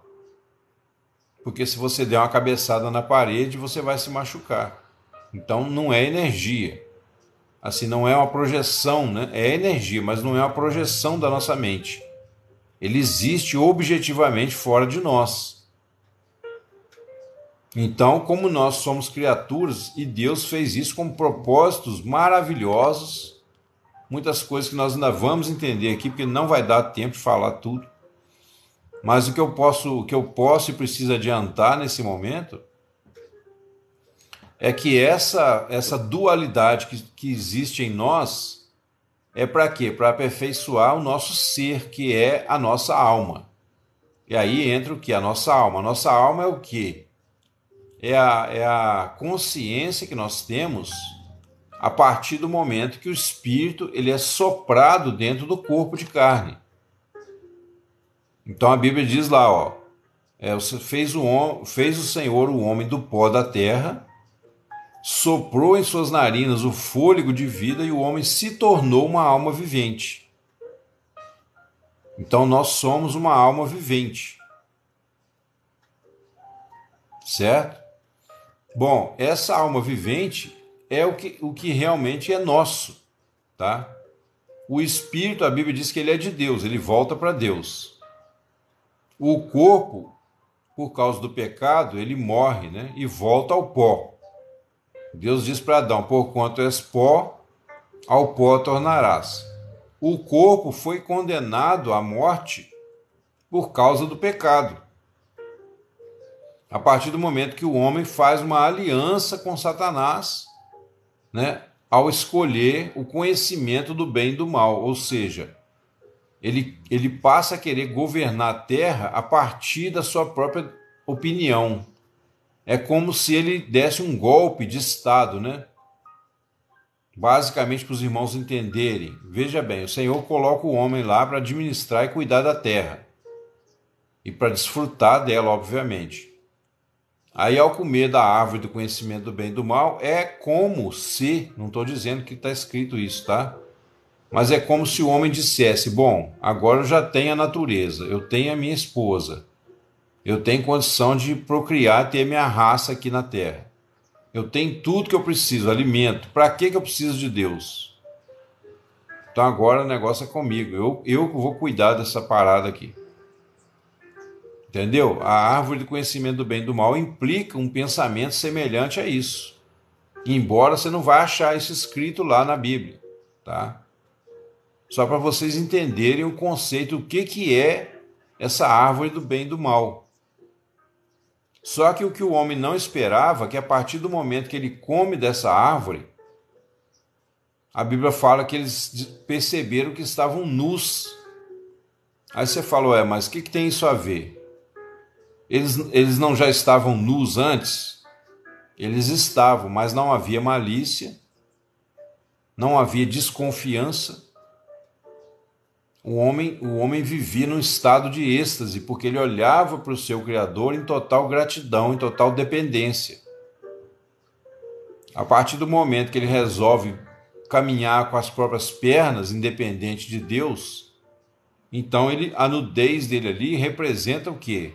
Porque se você der uma cabeçada na parede, você vai se machucar. Então não é energia, assim, não é uma projeção, né? É energia, mas não é uma projeção da nossa mente. Ele existe objetivamente fora de nós. Então, como nós somos criaturas, e Deus fez isso com propósitos maravilhosos, muitas coisas que nós ainda vamos entender aqui, porque não vai dar tempo de falar tudo. Mas o que eu posso e preciso adiantar nesse momento é que essa dualidade que existe em nós é para quê? Para aperfeiçoar o nosso ser, que é a nossa alma. E aí entra o que? A nossa alma. A nossa alma é o quê? É a consciência que nós temos a partir do momento que o espírito ele é soprado dentro do corpo de carne. Então a Bíblia diz lá, ó, fez o Senhor o homem do pó da terra, soprou em suas narinas o fôlego de vida e o homem se tornou uma alma vivente. Então nós somos uma alma vivente. Certo? Bom, essa alma vivente é o que realmente é nosso, tá? O espírito, a Bíblia diz que ele é de Deus, ele volta para Deus. O corpo, por causa do pecado, ele morre, né? E volta ao pó. Deus diz para Adão: porquanto és pó, ao pó tornarás. O corpo foi condenado à morte por causa do pecado. A partir do momento que o homem faz uma aliança com Satanás, né, ao escolher o conhecimento do bem e do mal, ou seja, ele passa a querer governar a terra a partir da sua própria opinião. É como se ele desse um golpe de Estado, né? Basicamente, para os irmãos entenderem. Veja bem, o Senhor coloca o homem lá para administrar e cuidar da terra. E para desfrutar dela, obviamente. Aí, ao comer da árvore do conhecimento do bem e do mal, é como se, não estou dizendo que está escrito isso, tá? Mas é como se o homem dissesse: bom, agora eu já tenho a natureza, eu tenho a minha esposa, eu tenho condição de procriar, ter minha raça aqui na terra. Eu tenho tudo que eu preciso, alimento. Para que eu preciso de Deus? Então agora o negócio é comigo. Eu vou cuidar dessa parada aqui. Entendeu? A árvore do conhecimento do bem e do mal implica um pensamento semelhante a isso. Embora você não vai achar isso escrito lá na Bíblia, tá? Só para vocês entenderem o conceito, o que é essa árvore do bem e do mal. Só que o que o homem não esperava, que a partir do momento que ele come dessa árvore, a Bíblia fala que eles perceberam que estavam nus. Aí você fala: mas o que tem isso a ver? Eles não já estavam nus antes? Eles estavam, mas não havia malícia, não havia desconfiança. O homem vivia num estado de êxtase, porque ele olhava para o seu Criador em total gratidão, em total dependência. A partir do momento que ele resolve caminhar com as próprias pernas, independente de Deus, então a nudez dele ali representa o quê?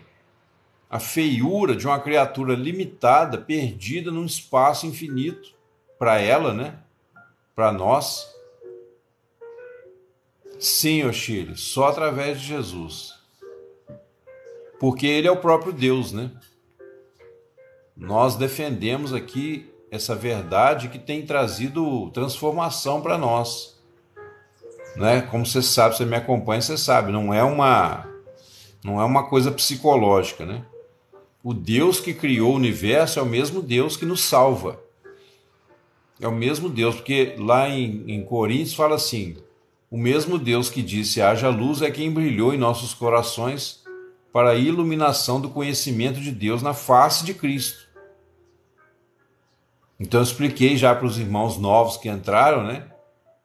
A feiura de uma criatura limitada, perdida num espaço infinito, para ela, né? Para nós. Sim, Oxíris, só através de Jesus. Porque ele é o próprio Deus, né? Nós defendemos aqui essa verdade que tem trazido transformação para nós. Né? Como você sabe, você me acompanha, você sabe, não é uma coisa psicológica, né? O Deus que criou o universo é o mesmo Deus que nos salva. É o mesmo Deus, porque lá em Coríntios fala assim: o mesmo Deus que disse haja luz é quem brilhou em nossos corações para a iluminação do conhecimento de Deus na face de Cristo. Então eu expliquei já para os irmãos novos que entraram, né?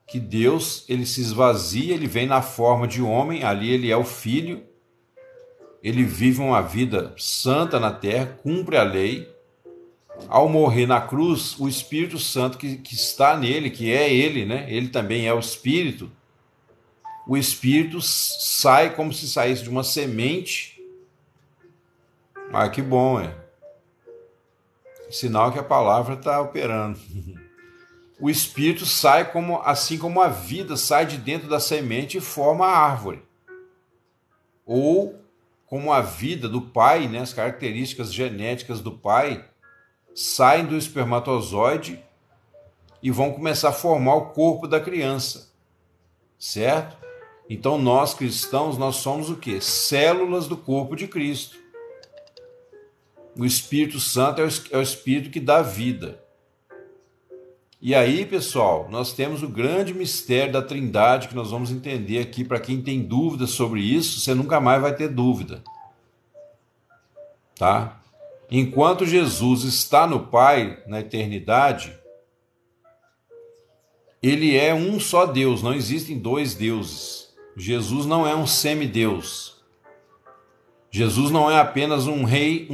Que Deus, ele se esvazia, ele vem na forma de homem, ali ele é o Filho, ele vive uma vida santa na terra, cumpre a lei. Ao morrer na cruz, o Espírito Santo que está nele, que é ele, né? Ele também é o Espírito. O Espírito sai como se saísse de uma semente. Ah, que bom, é. Sinal que a palavra está operando. O Espírito sai assim como a vida sai de dentro da semente e forma a árvore. Ou como a vida do pai, né, as características genéticas do pai, saem do espermatozoide e vão começar a formar o corpo da criança, certo? Então nós cristãos, nós somos o quê? Células do corpo de Cristo. O Espírito Santo é o Espírito que dá vida. E aí, pessoal, nós temos o grande mistério da Trindade que nós vamos entender aqui. Para quem tem dúvidas sobre isso, você nunca mais vai ter dúvida. Tá? Enquanto Jesus está no Pai, na eternidade, ele é um só Deus, não existem dois deuses. Jesus não é um semideus. Jesus não é apenas um rei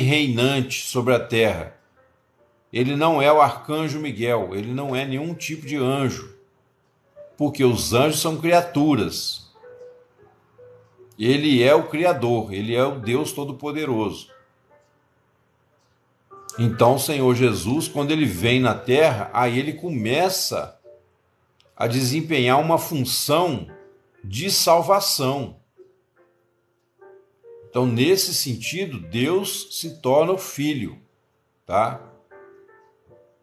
reinante sobre a terra. Ele não é o arcanjo Miguel, ele não é nenhum tipo de anjo, porque os anjos são criaturas. Ele é o Criador, ele é o Deus Todo-Poderoso. Então o Senhor Jesus, quando ele vem na terra, aí ele começa a desempenhar uma função de salvação. Então, nesse sentido, Deus se torna o Filho, tá?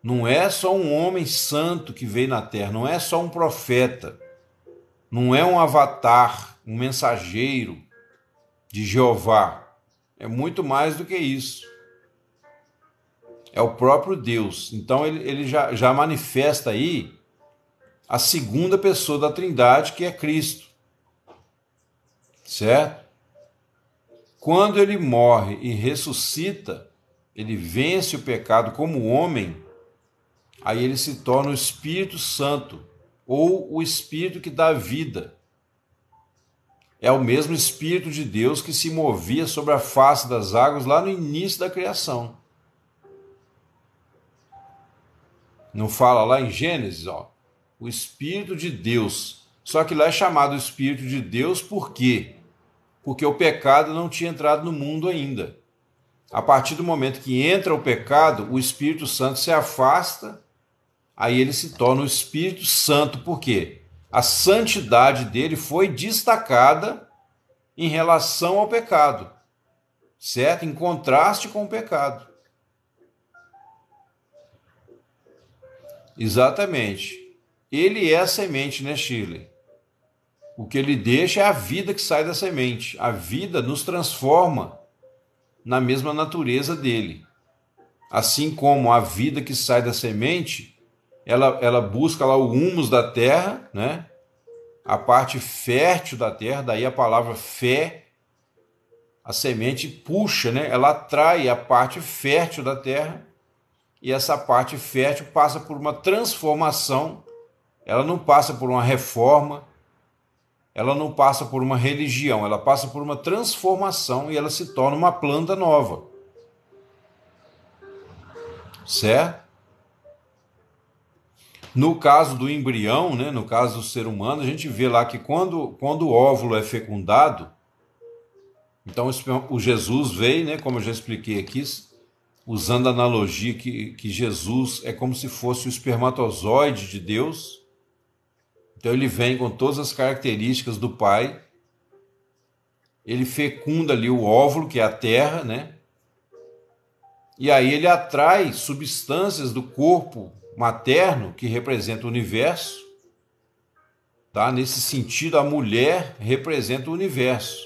Não é só um homem santo que veio na terra, não é só um profeta, não é um avatar, um mensageiro de Jeová. É muito mais do que isso. É o próprio Deus. Então ele já manifesta aí a segunda pessoa da Trindade, que é Cristo. Certo? Quando ele morre e ressuscita, ele vence o pecado como homem, aí ele se torna o Espírito Santo, ou o Espírito que dá vida. É o mesmo Espírito de Deus que se movia sobre a face das águas lá no início da criação. Não fala lá em Gênesis, ó, o Espírito de Deus. Só que lá é chamado Espírito de Deus por quê? Porque o pecado não tinha entrado no mundo ainda. A partir do momento que entra o pecado, o Espírito Santo se afasta, aí ele se torna o Espírito Santo. Por quê? A santidade dele foi destacada em relação ao pecado, certo? Em contraste com o pecado. Exatamente. Ele é a semente, né, Shirley? O que ele deixa é a vida que sai da semente. A vida nos transforma na mesma natureza dele. Assim como a vida que sai da semente, ela busca lá o humus da terra, né? A parte fértil da terra, daí a palavra fé. A semente puxa, né? Ela atrai a parte fértil da terra, e essa parte fértil passa por uma transformação. Ela não passa por uma reforma, ela não passa por uma religião, ela passa por uma transformação e ela se torna uma planta nova. Certo? No caso do embrião, né, no caso do ser humano, a gente vê lá que quando o óvulo é fecundado, então o Jesus veio, né, como eu já expliquei aqui, usando a analogia que Jesus é como se fosse o espermatozoide de Deus. Então ele vem com todas as características do Pai, ele fecunda ali o óvulo, que é a terra, né? E aí ele atrai substâncias do corpo materno, que representa o universo, tá? Nesse sentido, a mulher representa o universo.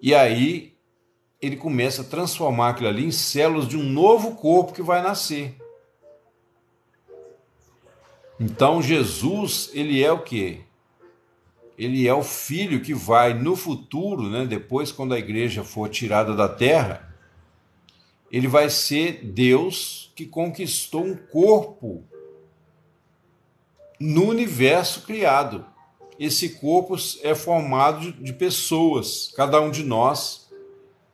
E aí ele começa a transformar aquilo ali em células de um novo corpo que vai nascer. Então Jesus, ele é o quê? Ele é o Filho que vai no futuro, né, depois quando a igreja for tirada da terra, ele vai ser Deus que conquistou um corpo no universo criado. Esse corpo é formado de pessoas, cada um de nós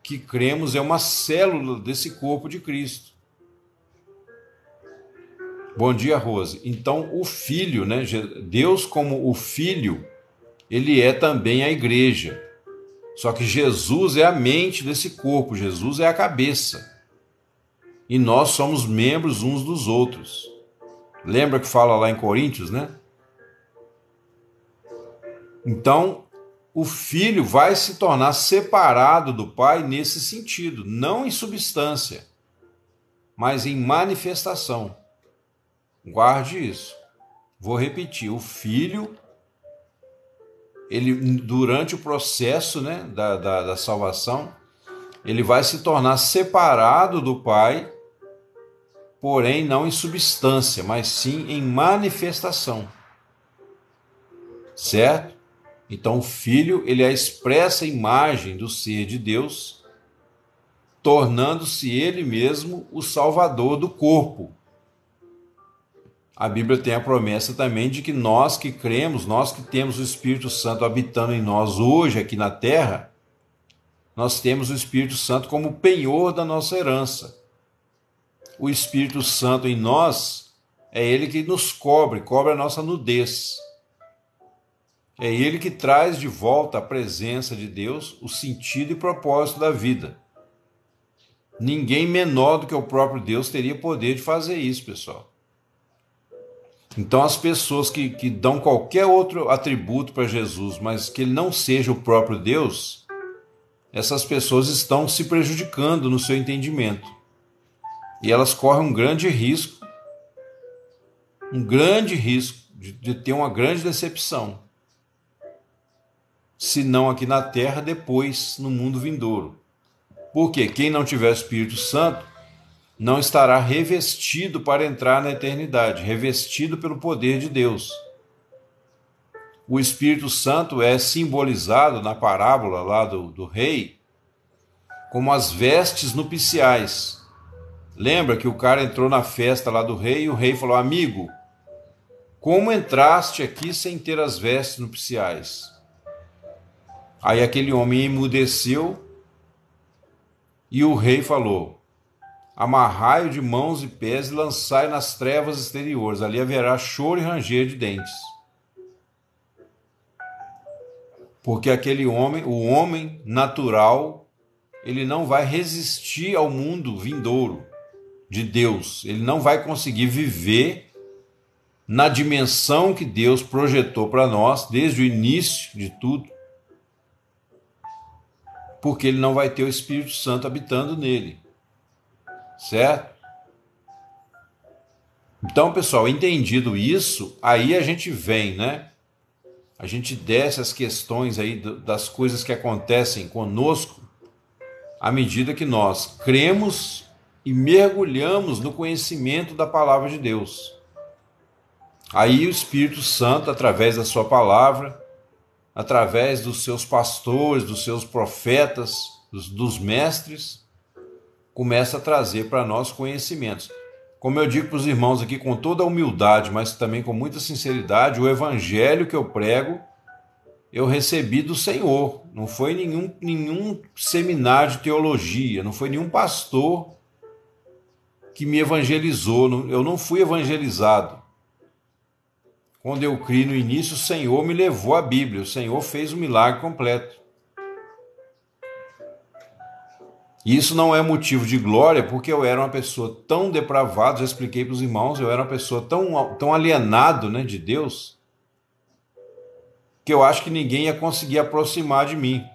que cremos é uma célula desse corpo de Cristo. Bom dia, Rose. Então, o Filho, né? Deus como o Filho, ele é também a igreja. Só que Jesus é a mente desse corpo, Jesus é a cabeça. E nós somos membros uns dos outros. Lembra que fala lá em Coríntios, né? Então, o Filho vai se tornar separado do Pai nesse sentido, não em substância, mas em manifestação. Guarde isso. Vou repetir. O Filho ele, durante o processo, né, da salvação, ele vai se tornar separado do Pai, porém não em substância, mas sim em manifestação. Certo? Então o Filho, ele é a expressa imagem do ser de Deus, tornando-se ele mesmo o Salvador do corpo. A Bíblia tem a promessa também de que nós que cremos, nós que temos o Espírito Santo habitando em nós hoje aqui na terra, nós temos o Espírito Santo como penhor da nossa herança. O Espírito Santo em nós é ele que nos cobre a nossa nudez. É ele que traz de volta a presença de Deus, o sentido e propósito da vida. Ninguém menor do que o próprio Deus teria poder de fazer isso, pessoal. Então as pessoas que dão qualquer outro atributo para Jesus, mas que ele não seja o próprio Deus, essas pessoas estão se prejudicando no seu entendimento. E elas correm um grande risco de ter uma grande decepção. Se não aqui na terra, depois no mundo vindouro. Porque quem não tiver Espírito Santo não estará revestido para entrar na eternidade, revestido pelo poder de Deus. O Espírito Santo é simbolizado na parábola lá do rei como as vestes nupciais. Lembra que o cara entrou na festa lá do rei e o rei falou: amigo, como entraste aqui sem ter as vestes nupciais? Aí aquele homem emudeceu e o rei falou: amarrai-o de mãos e pés e lançai nas trevas exteriores, ali haverá choro e ranger de dentes. Porque aquele homem, o homem natural, ele não vai resistir ao mundo vindouro de Deus. Ele não vai conseguir viver na dimensão que Deus projetou para nós desde o início de tudo, porque ele não vai ter o Espírito Santo habitando nele. Certo? Então, pessoal, entendido isso, aí a gente vem, né? A gente desce as questões aí das coisas que acontecem conosco à medida que nós cremos e mergulhamos no conhecimento da palavra de Deus. Aí o Espírito Santo, através da sua palavra, através dos seus pastores, dos seus profetas, dos mestres, começa a trazer para nós conhecimentos. Como eu digo para os irmãos aqui com toda a humildade, mas também com muita sinceridade, o evangelho que eu prego, eu recebi do Senhor. Não foi nenhum seminário de teologia, não foi nenhum pastor que me evangelizou, eu não fui evangelizado. Quando eu criei no início, o Senhor me levou à Bíblia, o Senhor fez o milagre completo. E isso não é motivo de glória, porque eu era uma pessoa tão depravada, já expliquei para os irmãos, eu era uma pessoa tão alienado, né, de Deus, que eu acho que ninguém ia conseguir aproximar de mim.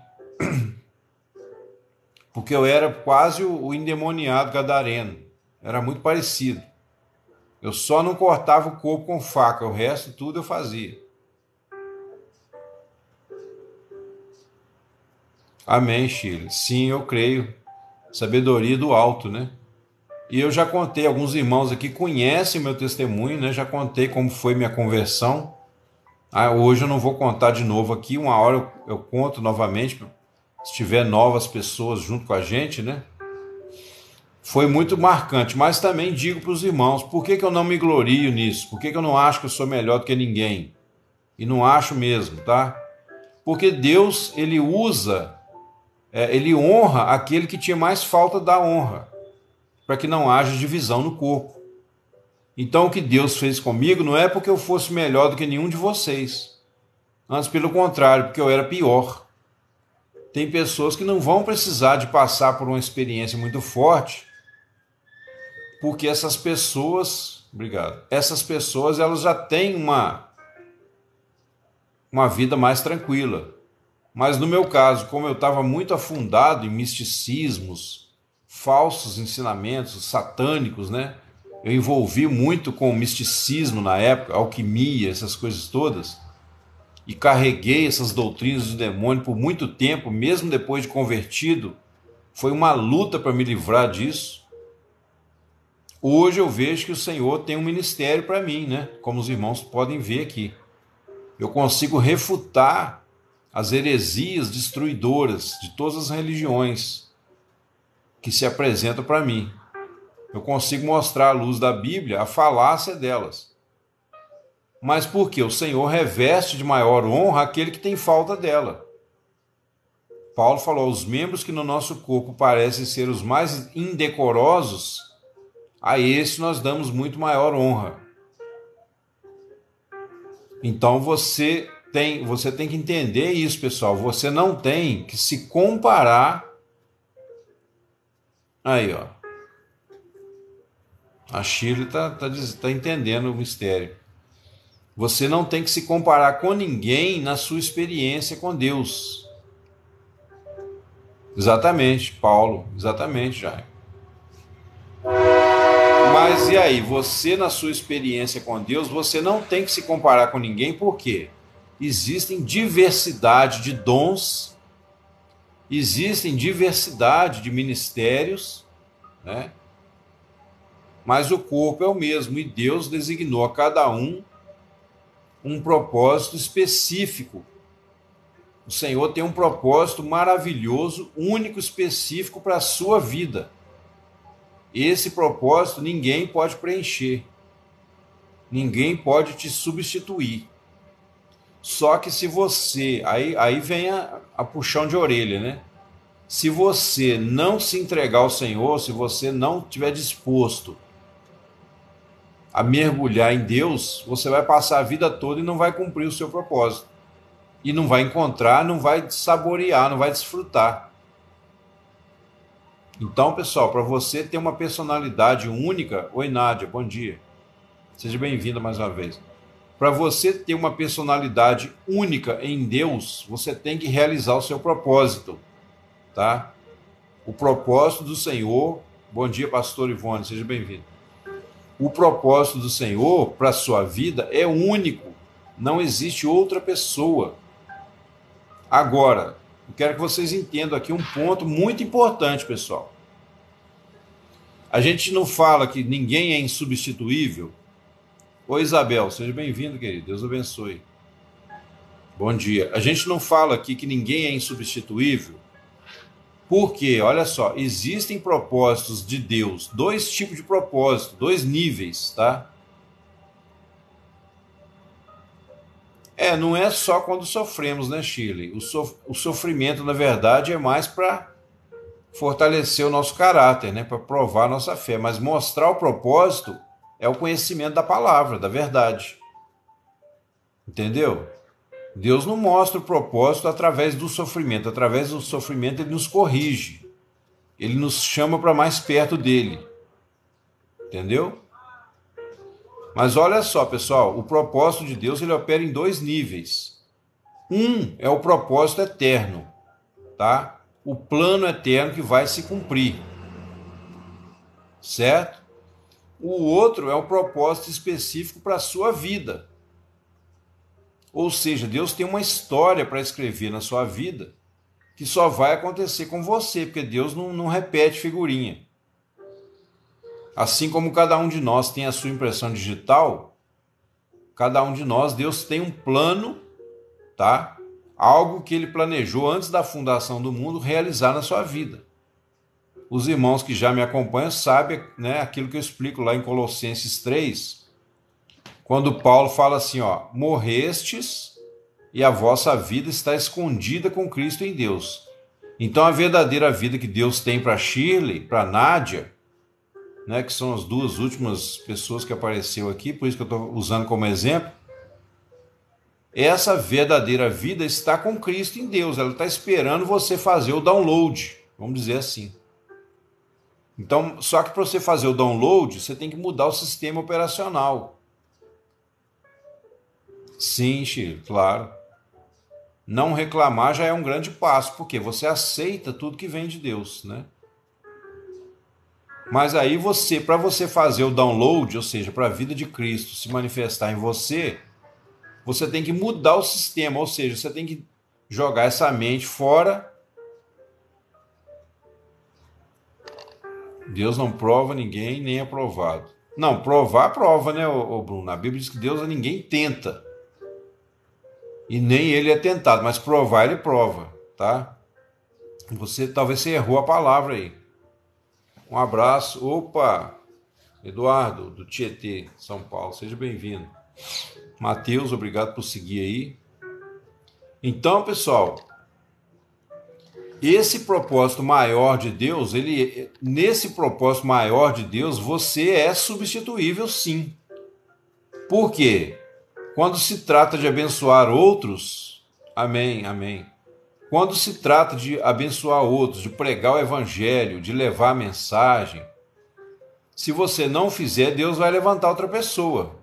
Porque eu era quase o endemoniado gadareno, era muito parecido. Eu só não cortava o corpo com faca, o resto tudo eu fazia. Amém, Chile. Sim, eu creio. Sabedoria do alto, né? E eu já contei, alguns irmãos aqui conhecem meu testemunho, né? Já contei como foi minha conversão. Hoje eu não vou contar de novo aqui, uma hora eu conto novamente, se tiver novas pessoas junto com a gente, né? Foi muito marcante, mas também digo para os irmãos, por que eu não me glorio nisso? Por que eu não acho que eu sou melhor do que ninguém? E não acho mesmo, tá? Porque Deus, ele honra aquele que tinha mais falta da honra, para que não haja divisão no corpo. Então o que Deus fez comigo não é porque eu fosse melhor do que nenhum de vocês. Antes, pelo contrário, porque eu era pior. Tem pessoas que não vão precisar de passar por uma experiência muito forte, porque essas pessoas, elas já têm uma vida mais tranquila. Mas no meu caso, como eu estava muito afundado em misticismos, falsos ensinamentos satânicos, né? Eu envolvi muito com o misticismo na época, alquimia, essas coisas todas. e carreguei essas doutrinas do demônio por muito tempo, mesmo depois de convertido. Foi uma luta para me livrar disso. Hoje eu vejo que o Senhor tem um ministério para mim, né? Como os irmãos podem ver aqui. Eu consigo refutar as heresias destruidoras de todas as religiões que se apresentam para mim. Eu consigo mostrar à luz da Bíblia a falácia delas. Mas por quê? O Senhor reveste de maior honra aquele que tem falta dela. Paulo falou, os membros que no nosso corpo parecem ser os mais indecorosos, a esse nós damos muito maior honra. Então você tem que entender isso, pessoal. Você não tem que se comparar. Aí, ó. A Shirley tá entendendo o mistério. Você não tem que se comparar com ninguém na sua experiência com Deus. Exatamente, Paulo. Exatamente, Jair. Mas e aí, você na sua experiência com Deus, você não tem que se comparar com ninguém, por quê? Existem diversidade de dons, existem diversidade de ministérios, né? Mas o corpo é o mesmo e Deus designou a cada um propósito específico. O Senhor tem um propósito maravilhoso, único, específico para a sua vida. Esse propósito ninguém pode preencher. Ninguém pode te substituir. Só que se você... Aí vem a puxão de orelha, né? Se você não se entregar ao Senhor, se você não estiver disposto a mergulhar em Deus, você vai passar a vida toda e não vai cumprir o seu propósito. E não vai encontrar, não vai saborear, não vai desfrutar. Então, pessoal, para você ter uma personalidade única... Oi, Nádia, bom dia. Seja bem-vinda mais uma vez. Para você ter uma personalidade única em Deus, você tem que realizar o seu propósito, tá? O propósito do Senhor... Bom dia, pastor Ivone, seja bem-vindo. O propósito do Senhor para a sua vida é único. Não existe outra pessoa. Agora, eu quero que vocês entendam aqui um ponto muito importante, pessoal. A gente não fala que ninguém é insubstituível. Oi, Isabel, seja bem-vindo, querido. Deus abençoe. Bom dia. A gente não fala aqui que ninguém é insubstituível, porque, olha só, existem propósitos de Deus, dois tipos de propósito, dois níveis, tá? Não é só quando sofremos, né, Shirley? O sofrimento, na verdade, é mais para fortalecer o nosso caráter, né? Para provar a nossa fé. Mas mostrar o propósito é o conhecimento da palavra, da verdade. Entendeu? Deus não mostra o propósito através do sofrimento. Através do sofrimento, Ele nos corrige. Ele nos chama para mais perto dEle. Entendeu? Mas olha só, pessoal, o propósito de Deus ele opera em dois níveis. Um é o propósito eterno, tá? O plano eterno que vai se cumprir, certo? O outro é o propósito específico para a sua vida. Ou seja, Deus tem uma história para escrever na sua vida que só vai acontecer com você, porque Deus não repete figurinha. Assim como cada um de nós tem a sua impressão digital, cada um de nós, Deus tem um plano, tá? Algo que Ele planejou antes da fundação do mundo realizar na sua vida. Os irmãos que já me acompanham sabem, né, aquilo que eu explico lá em Colossenses 3, quando Paulo fala assim, ó, morrestes e a vossa vida está escondida com Cristo em Deus. Então a verdadeira vida que Deus tem para Shirley, para Nádia, né, que são as duas últimas pessoas que apareceu aqui, por isso que eu estou usando como exemplo, essa verdadeira vida está com Cristo em Deus, ela está esperando você fazer o download, vamos dizer assim. Então, só que para você fazer o download, você tem que mudar o sistema operacional. Sim, Chico, claro. Não reclamar já é um grande passo, porque você aceita tudo que vem de Deus, né? Mas aí para você fazer o download, ou seja, para a vida de Cristo se manifestar em você, você tem que mudar o sistema, ou seja, você tem que jogar essa mente fora. Deus não prova ninguém, nem é provado. Não, provar, prova, né, Bruno? A Bíblia diz que Deus a ninguém tenta. E nem ele é tentado, mas provar, ele prova, tá? Talvez você errou a palavra aí. Um abraço. Opa! Eduardo, do Tietê, São Paulo, seja bem-vindo. Mateus, obrigado por seguir aí. Então, pessoal, esse propósito maior de Deus, nesse propósito maior de Deus, você é substituível, sim. Por quê? Quando se trata de abençoar outros, amém, amém. Quando se trata de abençoar outros, de pregar o evangelho, de levar a mensagem, se você não fizer, Deus vai levantar outra pessoa.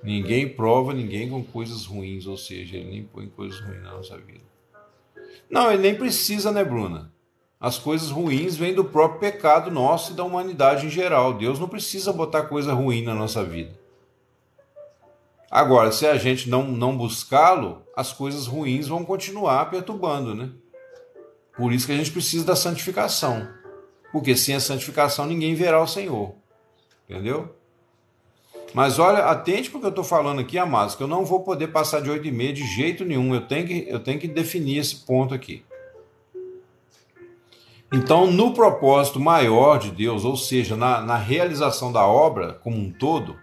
Ninguém prova ninguém com coisas ruins, ou seja, ele nem põe coisas ruins na nossa vida. Não, ele nem precisa, né, Bruna? As coisas ruins vêm do próprio pecado nosso e da humanidade em geral. Deus não precisa botar coisa ruim na nossa vida. Agora, se a gente não buscá-lo, as coisas ruins vão continuar perturbando, né? Por isso que a gente precisa da santificação. Porque sem a santificação ninguém verá o Senhor. Entendeu? Mas olha, atente porque eu estou falando aqui, amados, que eu não vou poder passar de 8h30 de jeito nenhum. Eu tenho que definir esse ponto aqui. Então, no propósito maior de Deus, ou seja, na realização da obra como um todo,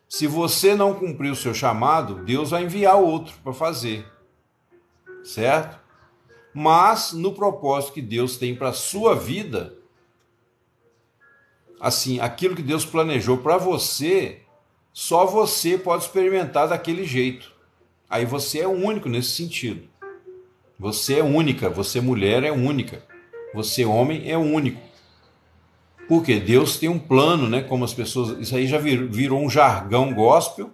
se você não cumprir o seu chamado, Deus vai enviar outro para fazer. Certo? Mas, no propósito que Deus tem para a sua vida, assim, aquilo que Deus planejou para você, só você pode experimentar daquele jeito. Aí você é único nesse sentido. Você é única, você mulher é única. Você, homem, é único. Porque Deus tem um plano, né? Como as pessoas... Isso aí já virou um jargão gospel,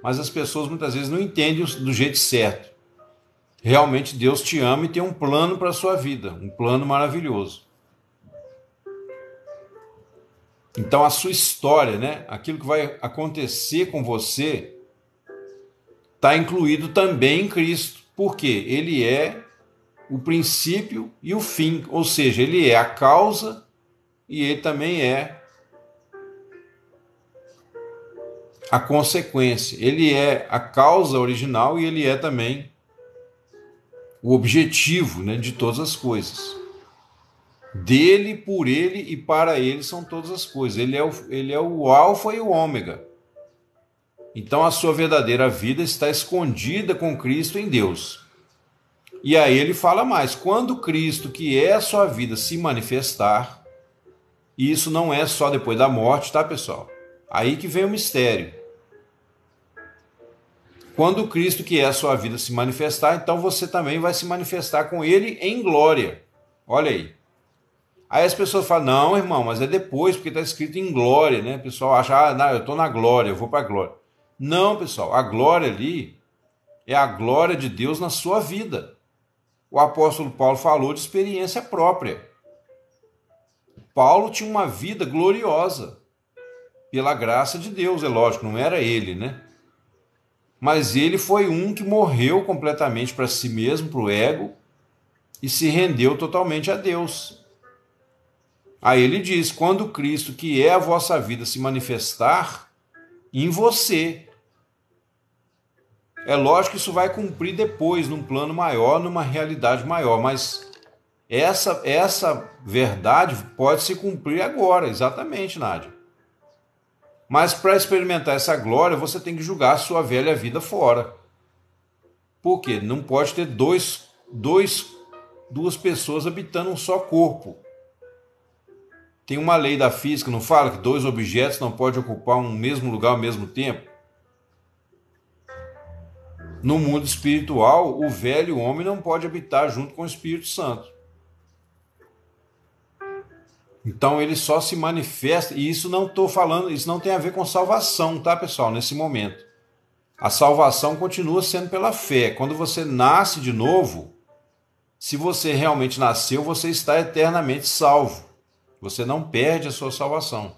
mas as pessoas muitas vezes não entendem do jeito certo. Realmente Deus te ama e tem um plano para a sua vida, um plano maravilhoso. Então a sua história, né? Aquilo que vai acontecer com você, está incluído também em Cristo. Por quê? Ele é o princípio e o fim, ou seja, ele é a causa e ele também é a consequência. Ele é a causa original e ele é também o objetivo, né, de todas as coisas. Dele, por ele e para ele são todas as coisas. Ele é o alfa e o ômega. Então a sua verdadeira vida está escondida com Cristo em Deus. E aí ele fala mais, quando Cristo, que é a sua vida, se manifestar, e isso não é só depois da morte, tá, pessoal? Aí que vem o mistério. Quando Cristo, que é a sua vida, se manifestar, então você também vai se manifestar com ele em glória. Olha aí. Aí as pessoas falam, não, irmão, mas é depois, porque está escrito em glória, né? O pessoal acha, não, eu estou na glória, eu vou para a glória. Não, pessoal, a glória ali é a glória de Deus na sua vida. O apóstolo Paulo falou de experiência própria. Paulo tinha uma vida gloriosa, pela graça de Deus, é lógico, não era ele, né? Mas ele foi um que morreu completamente para si mesmo, para o ego, e se rendeu totalmente a Deus. Aí ele diz, quando Cristo, que é a vossa vida, se manifestar em você. É lógico que isso vai cumprir depois, num plano maior, numa realidade maior, mas essa verdade pode se cumprir agora, exatamente, Nádia. Mas para experimentar essa glória, você tem que julgar a sua velha vida fora. Por quê? Não pode ter duas pessoas habitando um só corpo. Tem uma lei da física, não fala que 2 objetos não podem ocupar um mesmo lugar ao mesmo tempo? No mundo espiritual, o velho homem não pode habitar junto com o Espírito Santo. Então ele só se manifesta, e isso não estou falando, isso não tem a ver com salvação, tá, pessoal, nesse momento. A salvação continua sendo pela fé. Quando você nasce de novo, se você realmente nasceu, você está eternamente salvo. Você não perde a sua salvação.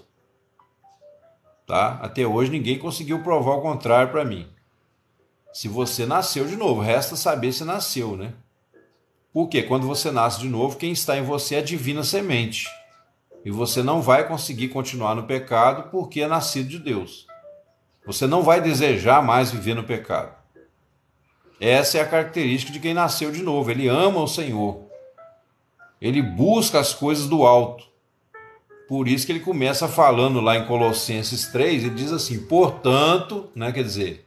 Tá? Até hoje ninguém conseguiu provar o contrário para mim. Se você nasceu de novo, resta saber se nasceu, né? Porque quando você nasce de novo, quem está em você é a divina semente. E você não vai conseguir continuar no pecado porque é nascido de Deus. Você não vai desejar mais viver no pecado. Essa é a característica de quem nasceu de novo. Ele ama o Senhor. Ele busca as coisas do alto. Por isso que ele começa falando lá em Colossenses 3, ele diz assim, portanto, né, quer dizer,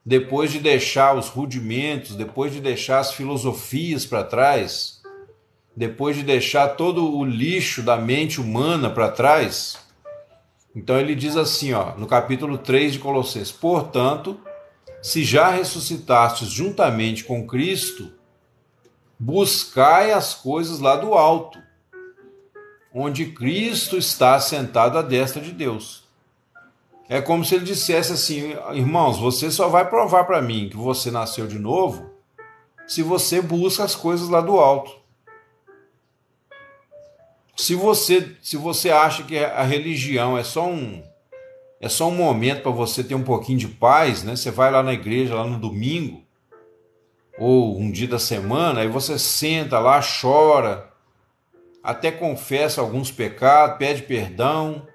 depois de deixar os rudimentos, depois de deixar as filosofias para trás, depois de deixar todo o lixo da mente humana para trás, então ele diz assim, ó, no capítulo 3 de Colossenses, portanto, se já ressuscitastes juntamente com Cristo, buscai as coisas lá do alto, onde Cristo está sentado à destra de Deus. É como se ele dissesse assim, irmãos, você só vai provar para mim que você nasceu de novo se você busca as coisas lá do alto. Se você acha que a religião é só um momento para você ter um pouquinho de paz, né? Você vai lá na igreja lá no domingo ou um dia da semana, aí você senta lá, chora, até confessa alguns pecados, pede perdão,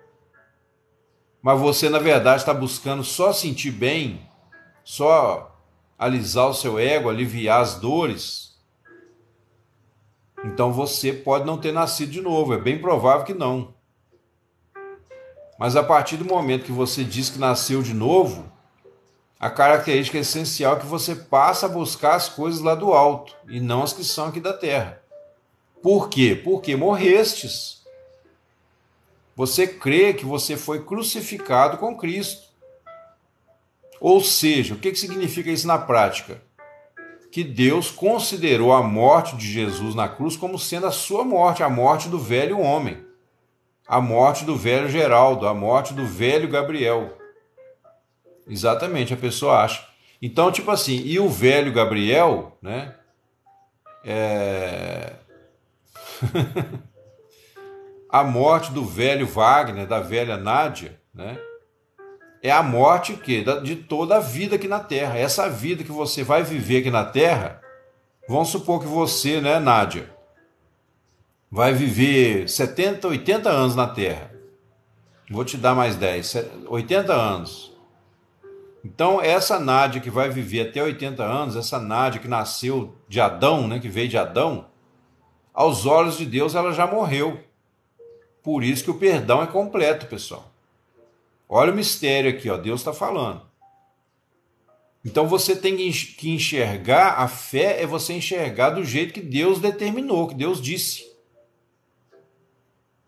mas você na verdade está buscando só sentir bem, só alisar o seu ego, aliviar as dores, então você pode não ter nascido de novo, é bem provável que não. Mas a partir do momento que você diz que nasceu de novo, a característica essencial é que você passa a buscar as coisas lá do alto e não as que são aqui da terra. Por quê? Porque morrestes. Você crê que você foi crucificado com Cristo. Ou seja, o que significa isso na prática? Que Deus considerou a morte de Jesus na cruz como sendo a sua morte, a morte do velho homem, a morte do velho Geraldo, a morte do velho Gabriel. Exatamente, a pessoa acha. Então, tipo assim, e o velho Gabriel, né? A morte do velho Wagner, da velha Nádia, né? É a morte que de toda a vida aqui na Terra. Essa vida que você vai viver aqui na Terra, vamos supor que você, né, Nádia, vai viver 70, 80 anos na Terra. Vou te dar mais 10, 80 anos. Então, essa Nádia que vai viver até 80 anos, essa Nádia que nasceu de Adão, né, que veio de Adão, aos olhos de Deus ela já morreu. Por isso que o perdão é completo, pessoal. Olha o mistério aqui, ó, Deus está falando. Então você tem que enxergar, a fé é você enxergar do jeito que Deus determinou, que Deus disse.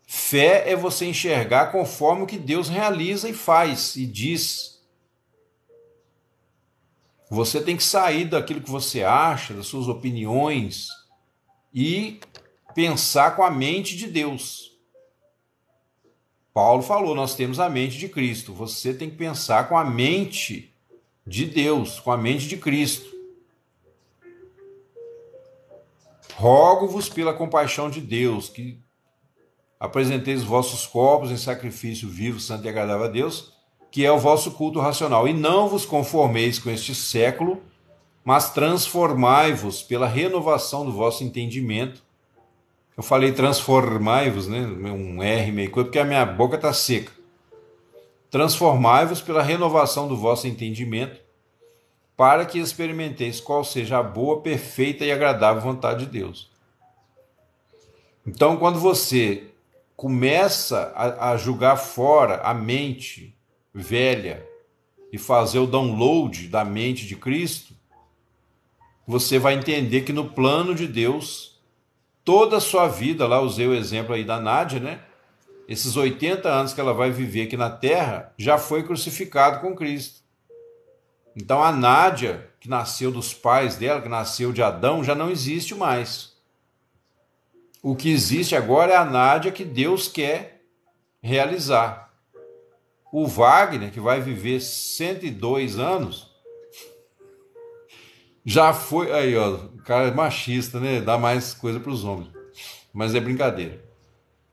Fé é você enxergar conforme o que Deus realiza e faz e diz. Você tem que sair daquilo que você acha, das suas opiniões e pensar com a mente de Deus. Paulo falou, nós temos a mente de Cristo. Você tem que pensar com a mente de Deus, com a mente de Cristo. Rogo-vos pela compaixão de Deus, que apresenteis os vossos corpos em sacrifício vivo, santo e agradável a Deus, que é o vosso culto racional. E não vos conformeis com este século, mas transformai-vos pela renovação do vosso entendimento. Eu falei transformai-vos, né? Um R meio coisa, porque a minha boca está seca. Transformai-vos pela renovação do vosso entendimento, para que experimenteis qual seja a boa, perfeita e agradável vontade de Deus. Então, quando você começa a jogar fora a mente velha e fazer o download da mente de Cristo, você vai entender que no plano de Deus, toda a sua vida, lá usei o exemplo aí da Nádia, né? Esses 80 anos que ela vai viver aqui na Terra, já foi crucificado com Cristo. Então a Nádia, que nasceu dos pais dela, que nasceu de Adão, já não existe mais. O que existe agora é a Nádia que Deus quer realizar. O Wagner, que vai viver 102 anos, já foi... Aí, ó, o cara é machista, né? Dá mais coisa para os homens. Mas é brincadeira.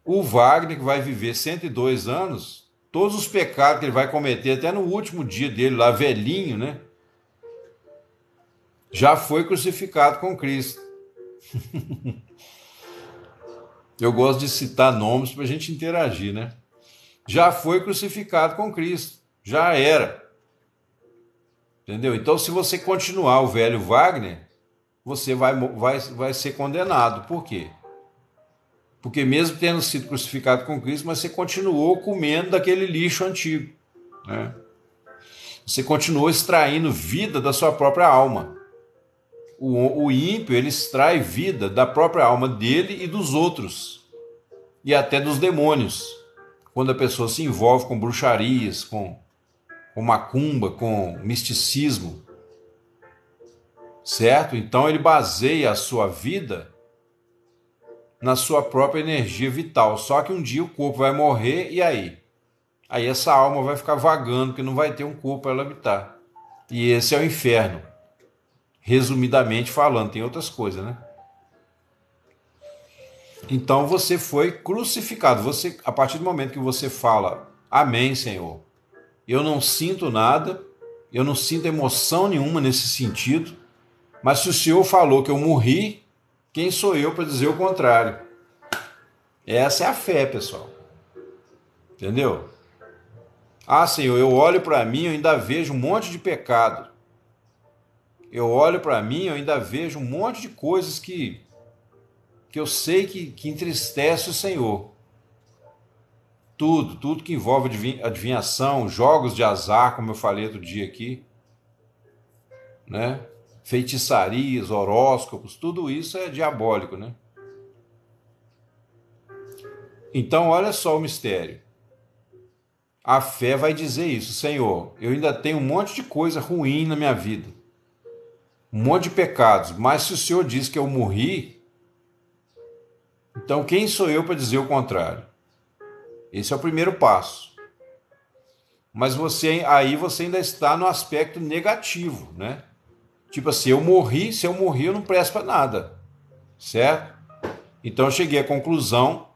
O Wagner, que vai viver 102 anos, todos os pecados que ele vai cometer até no último dia dele, lá velhinho, né? Já foi crucificado com Cristo. Eu gosto de citar nomes para a gente interagir, né? Já foi crucificado com Cristo. Já era. Entendeu? Então, se você continuar o velho Wagner, você vai ser condenado. Por quê? Porque mesmo tendo sido crucificado com Cristo, mas você continuou comendo daquele lixo antigo, né? Você continuou extraindo vida da sua própria alma. O ímpio, ele extrai vida da própria alma dele e dos outros. E até dos demônios. Quando a pessoa se envolve com bruxarias, com macumba, com misticismo. Certo? Então ele baseia a sua vida na sua própria energia vital. Só que um dia o corpo vai morrer e aí? Aí essa alma vai ficar vagando, porque não vai ter um corpo para ela habitar. E esse é o inferno. Resumidamente falando, tem outras coisas, né? Então você foi crucificado. Você, a partir do momento que você fala, amém, Senhor, eu não sinto nada, eu não sinto emoção nenhuma nesse sentido, mas se o Senhor falou que eu morri, quem sou eu para dizer o contrário? Essa é a fé, pessoal. Entendeu? Ah, Senhor, eu olho para mim e ainda vejo um monte de pecado. Eu olho para mim e ainda vejo um monte de coisas que eu sei que entristece o Senhor. Tudo que envolve adivinhação, jogos de azar, como eu falei outro dia aqui, né? Feitiçarias, horóscopos, tudo isso é diabólico, né? Então, olha só o mistério. A fé vai dizer isso, Senhor, eu ainda tenho um monte de coisa ruim na minha vida, um monte de pecados, mas se o Senhor diz que eu morri, então quem sou eu para dizer o contrário? Esse é o primeiro passo. Mas aí você ainda está no aspecto negativo, né? Tipo assim, se eu morri, eu não presto para nada, certo? Então eu cheguei à conclusão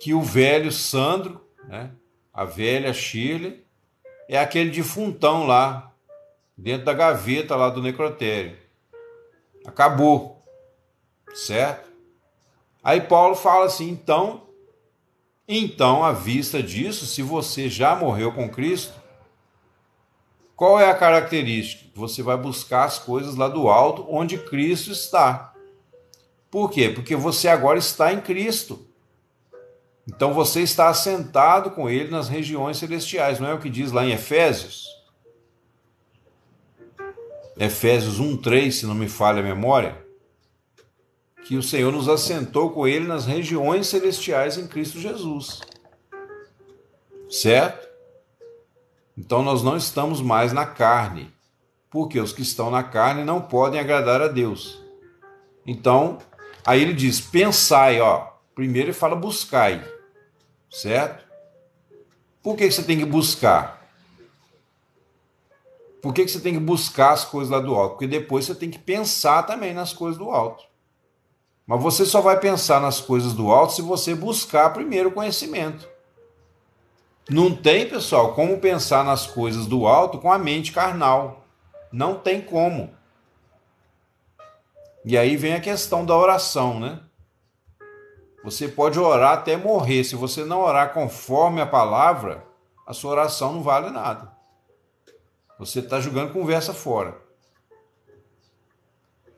que o velho Sandro, né, a velha Shirley, é aquele defuntão lá, dentro da gaveta lá do necrotério. Acabou, certo? Aí Paulo fala assim, então, à vista disso, se você já morreu com Cristo, qual é a característica? Você vai buscar as coisas lá do alto, onde Cristo está. Por quê? Porque você agora está em Cristo. Então você está assentado com Ele nas regiões celestiais. Não é o que diz lá em Efésios? Efésios 1:3, se não me falha a memória. Que o Senhor nos assentou com Ele nas regiões celestiais em Cristo Jesus. Certo? Então nós não estamos mais na carne, porque os que estão na carne não podem agradar a Deus. Então, aí ele diz, pensai, ó. Primeiro ele fala buscai, certo? Por que você tem que buscar? Por que você tem que buscar as coisas lá do alto? Porque depois você tem que pensar também nas coisas do alto. Mas você só vai pensar nas coisas do alto se você buscar primeiro o conhecimento. Não tem, pessoal, como pensar nas coisas do alto com a mente carnal. Não tem como. E aí vem a questão da oração, né? Você pode orar até morrer. Se você não orar conforme a palavra, a sua oração não vale nada. Você está jogando conversa fora.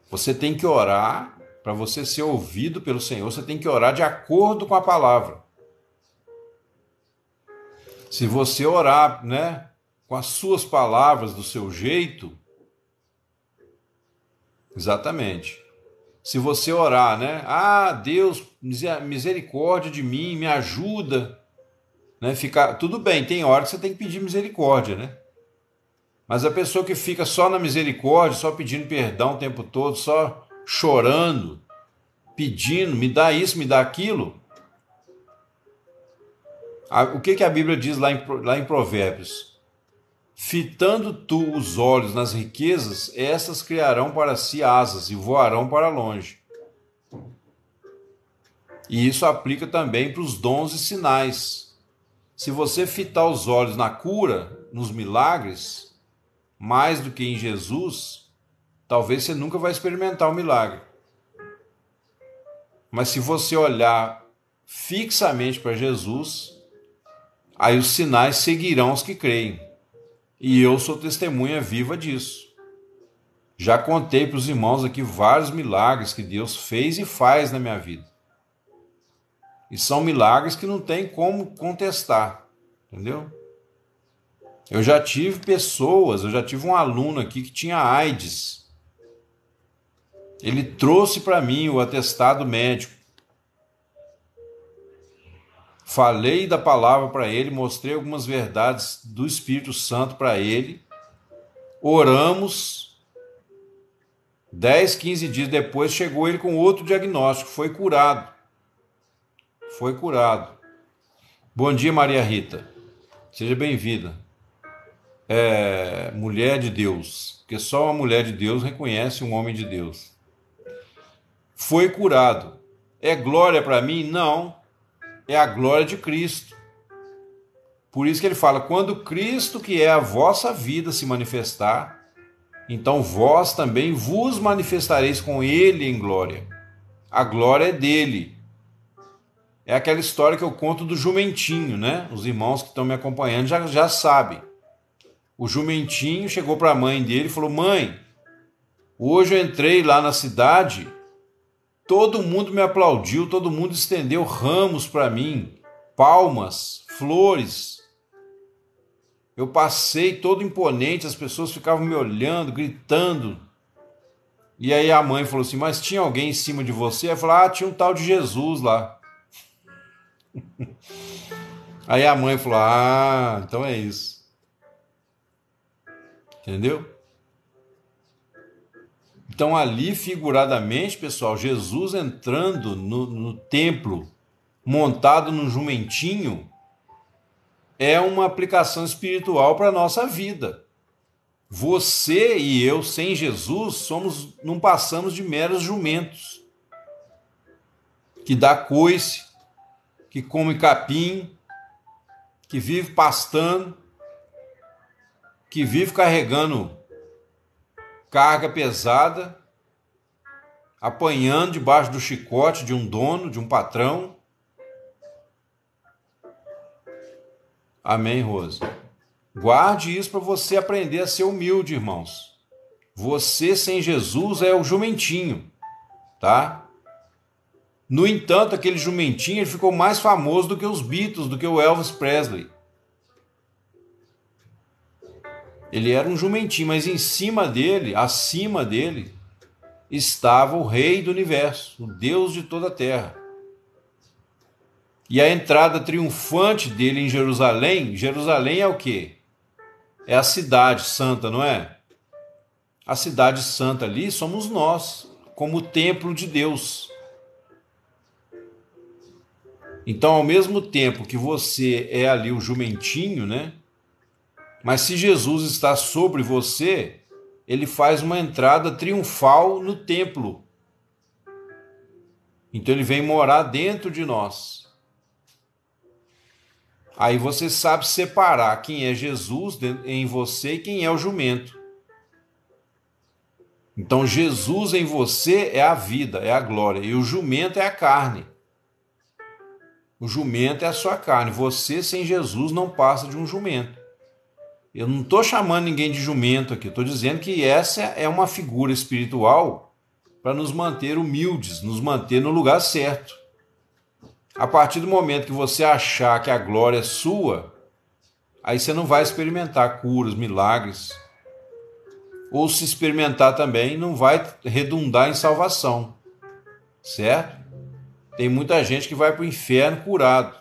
Você tem que orar, para você ser ouvido pelo Senhor, você tem que orar de acordo com a palavra. Se você orar, né, com as suas palavras, do seu jeito, exatamente. Se você orar, né, Deus, misericórdia de mim, me ajuda, né, tudo bem, tem hora que você tem que pedir misericórdia, né? Mas a pessoa que fica só na misericórdia, só pedindo perdão o tempo todo, só chorando, pedindo, me dá isso, me dá aquilo. O que a Bíblia diz lá em Provérbios? Fitando tu os olhos nas riquezas, essas criarão para si asas e voarão para longe. E isso aplica também para os dons e sinais. Se você fitar os olhos na cura, nos milagres, mais do que em Jesus, talvez você nunca vai experimentar o milagre. Mas se você olhar fixamente para Jesus, aí os sinais seguirão os que creem. E eu sou testemunha viva disso. Já contei para os irmãos aqui vários milagres que Deus fez e faz na minha vida. E são milagres que não tem como contestar, entendeu? Eu já tive um aluno aqui que tinha AIDS. Ele trouxe para mim o atestado médico. Falei da palavra para ele, mostrei algumas verdades do Espírito Santo para ele. Oramos. 10, 15 dias depois chegou ele com outro diagnóstico. Foi curado. Foi curado. Bom dia, Maria Rita. Seja bem-vinda. Mulher de Deus. Porque só uma mulher de Deus reconhece um homem de Deus. Foi curado. É glória para mim? Não. É a glória de Cristo. Por isso que ele fala, quando Cristo, que é a vossa vida, se manifestar, então vós também vos manifestareis com ele em glória. A glória é dele. É aquela história que eu conto do jumentinho, né? Os irmãos que estão me acompanhando já sabem. O jumentinho chegou para a mãe dele e falou, mãe, hoje eu entrei lá na cidade, todo mundo me aplaudiu, todo mundo estendeu ramos para mim, palmas, flores. Eu passei todo imponente, as pessoas ficavam me olhando, gritando. E aí a mãe falou assim, mas tinha alguém em cima de você? Ela falou, tinha um tal de Jesus lá. Aí a mãe falou, então é isso. Entendeu? Então ali, figuradamente, pessoal, Jesus entrando no templo, montado num jumentinho, é uma aplicação espiritual para a nossa vida. Você e eu, sem Jesus, não passamos de meros jumentos, que dá coice, que come capim, que vive pastando, que vive carregando carga pesada, apanhando debaixo do chicote de um dono, de um patrão. Amém, Rose? Guarde isso para você aprender a ser humilde, irmãos. Você sem Jesus é o jumentinho, tá? No entanto, aquele jumentinho ele ficou mais famoso do que os Beatles, do que o Elvis Presley. Ele era um jumentinho, mas em cima dele, acima dele, estava o Rei do Universo, o Deus de toda a terra. E a entrada triunfante dele em Jerusalém, Jerusalém é o quê? É a cidade santa, não é? A cidade santa ali somos nós, como o templo de Deus. Então, ao mesmo tempo que você é ali o jumentinho, né? Mas se Jesus está sobre você, ele faz uma entrada triunfal no templo. Então ele vem morar dentro de nós. Aí você sabe separar quem é Jesus em você e quem é o jumento. Então Jesus em você é a vida, é a glória, e o jumento é a carne. O jumento é a sua carne. Você sem Jesus não passa de um jumento. Eu não estou chamando ninguém de jumento aqui, estou dizendo que essa é uma figura espiritual para nos manter humildes, nos manter no lugar certo. A partir do momento que você achar que a glória é sua, aí você não vai experimentar curas, milagres. Ou se experimentar também, não vai redundar em salvação. Certo? Tem muita gente que vai para o inferno curado.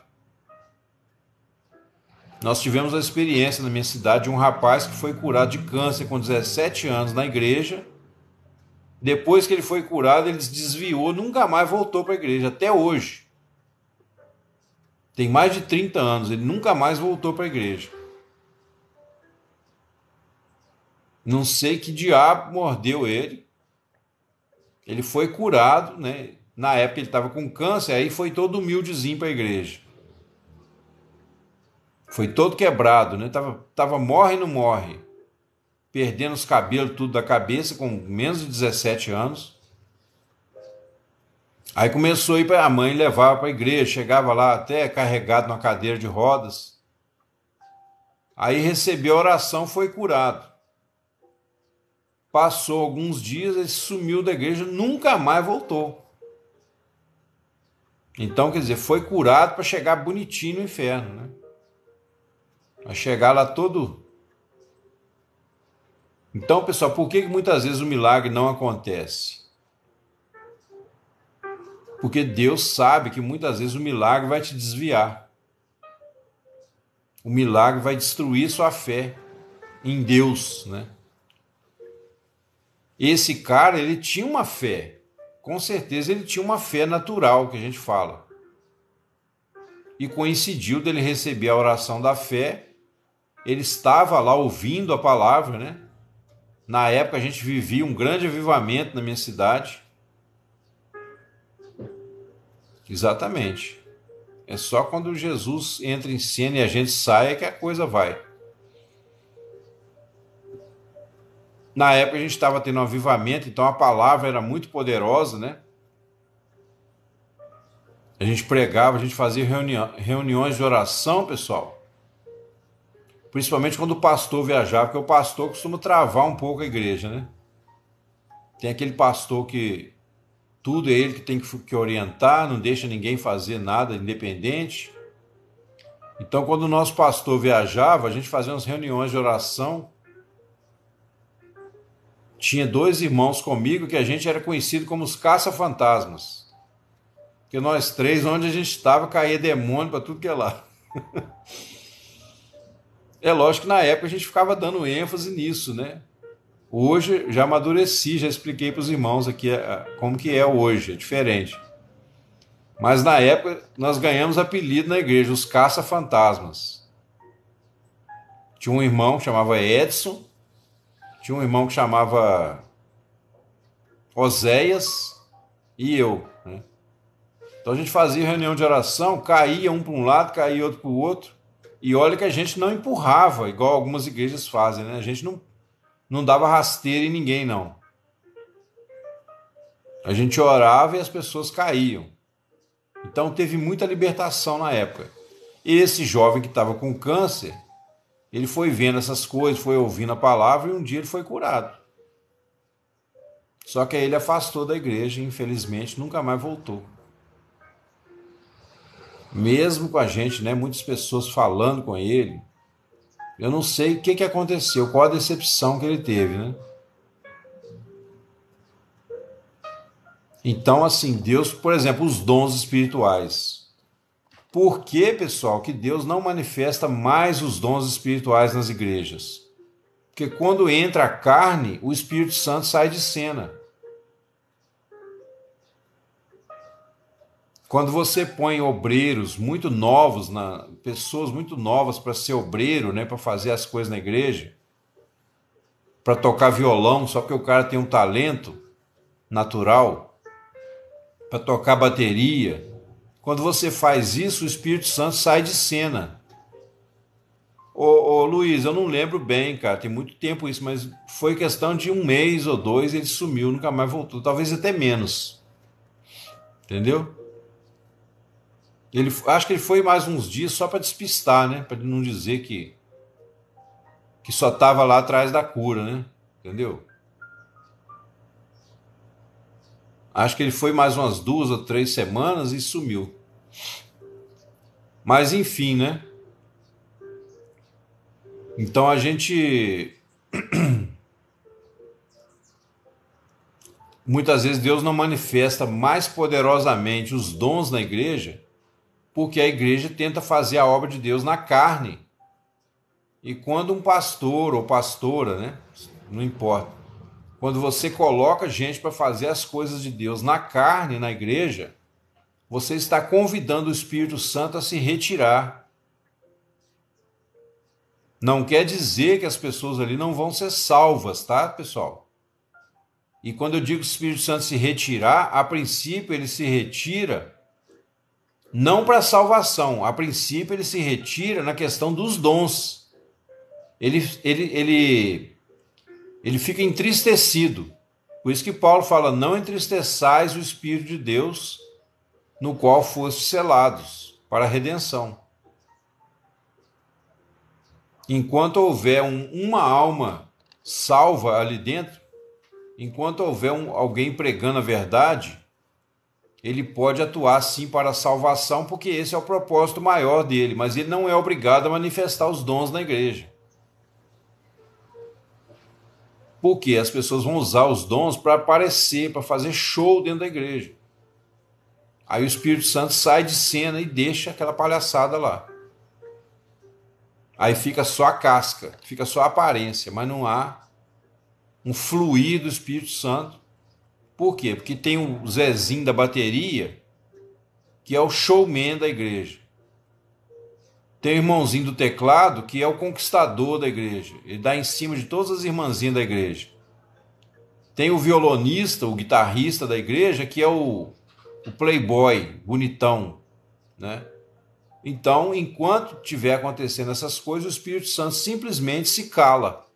Nós tivemos a experiência na minha cidade de um rapaz que foi curado de câncer com 17 anos na igreja. Depois que ele foi curado, ele se desviou, nunca mais voltou para a igreja, até hoje. Tem mais de 30 anos, ele nunca mais voltou para a igreja. Não sei que diabo mordeu ele. Ele foi curado, né, Na época ele estava com câncer, aí foi todo humildezinho para a igreja. Foi todo quebrado, né? Tava morre e não morre. Perdendo os cabelos tudo da cabeça, com menos de 17 anos. Aí começou a ir para a mãe, levava para a igreja, chegava lá até carregado numa cadeira de rodas. Aí recebeu a oração, foi curado. Passou alguns dias, ele sumiu da igreja, nunca mais voltou. Então, quer dizer, foi curado para chegar bonitinho no inferno, né? Vai chegar lá todo. Então, pessoal, por que muitas vezes o milagre não acontece? Porque Deus sabe que muitas vezes o milagre vai te desviar. O milagre vai destruir sua fé em Deus, né? Esse cara, ele tinha uma fé. Com certeza ele tinha uma fé natural, que a gente fala. E coincidiu dele receber a oração da fé. Ele estava lá ouvindo a palavra, né? Na época a gente vivia um grande avivamento na minha cidade. Exatamente. É só quando Jesus entra em cena e a gente sai é que a coisa vai. Na época a gente estava tendo um avivamento, então a palavra era muito poderosa, né? A gente pregava, a gente fazia reuniões de oração, pessoal. Principalmente quando o pastor viajava, porque o pastor costuma travar um pouco a igreja, né? Tem aquele pastor que tudo é ele que tem que orientar, não deixa ninguém fazer nada independente. Então, quando o nosso pastor viajava, a gente fazia umas reuniões de oração. Tinha 2 irmãos comigo que a gente era conhecido como os caça-fantasmas. Porque nós 3, onde a gente estava, caía demônio para tudo que é lá. É lógico que na época a gente ficava dando ênfase nisso, né? Hoje já amadureci, já expliquei para os irmãos aqui como que é hoje, é diferente. Mas na época nós ganhamos apelido na igreja, os caça-fantasmas. Tinha um irmão que chamava Edson, tinha um irmão que chamava Oséias e eu, né? Então a gente fazia reunião de oração, caía um para um lado, caía outro para o outro. E olha que a gente não empurrava, igual algumas igrejas fazem, né? A gente não dava rasteira em ninguém, não. A gente orava e as pessoas caíam. Então teve muita libertação na época. Esse jovem que estava com câncer, ele foi vendo essas coisas, foi ouvindo a palavra e um dia ele foi curado. Só que aí ele afastou da igreja e infelizmente nunca mais voltou. Mesmo com a gente, né, muitas pessoas falando com ele, eu não sei o que aconteceu, qual a decepção que ele teve, né? Então, assim, Deus, por exemplo, os dons espirituais. Por que, pessoal, que Deus não manifesta mais os dons espirituais nas igrejas? Porque quando entra a carne, o Espírito Santo sai de cena. Quando você põe obreiros muito novos, pessoas muito novas para ser obreiro, né, para fazer as coisas na igreja, para tocar violão, só porque o cara tem um talento natural, para tocar bateria. Quando você faz isso, o Espírito Santo sai de cena. Ô Luiz, eu não lembro bem, cara, tem muito tempo isso, mas foi questão de 1 mês ou 2, ele sumiu, nunca mais voltou, talvez até menos. Entendeu? Acho que ele foi mais uns dias só para despistar, né? Para não dizer que só estava lá atrás da cura, né? Entendeu? Acho que ele foi mais umas 2 ou 3 semanas e sumiu. Mas enfim, né? Então a gente... Muitas vezes Deus não manifesta mais poderosamente os dons na igreja porque a igreja tenta fazer a obra de Deus na carne. E quando um pastor ou pastora, né? Não importa. Quando você coloca gente para fazer as coisas de Deus na carne, na igreja, você está convidando o Espírito Santo a se retirar. Não quer dizer que as pessoas ali não vão ser salvas, tá, pessoal? E quando eu digo que o Espírito Santo se retirar, a princípio ele se retira não para a salvação, a princípio ele se retira na questão dos dons. Ele fica entristecido. Por isso que Paulo fala, não entristeçais o Espírito de Deus, no qual fostes selados para a redenção. Enquanto houver uma alma salva ali dentro, enquanto houver alguém pregando a verdade, ele pode atuar sim para a salvação, porque esse é o propósito maior dele, mas ele não é obrigado a manifestar os dons na igreja. Porque as pessoas vão usar os dons para aparecer, para fazer show dentro da igreja. Aí o Espírito Santo sai de cena e deixa aquela palhaçada lá. Aí fica só a casca, fica só a aparência, mas não há um fluir do Espírito Santo. Por quê? Porque tem o Zezinho da bateria, que é o showman da igreja. Tem o irmãozinho do teclado, que é o conquistador da igreja. Ele dá em cima de todas as irmãzinhas da igreja. Tem o violonista, o guitarrista da igreja, que é o playboy, bonitão, né? Então, enquanto estiver acontecendo essas coisas, o Espírito Santo simplesmente se cala.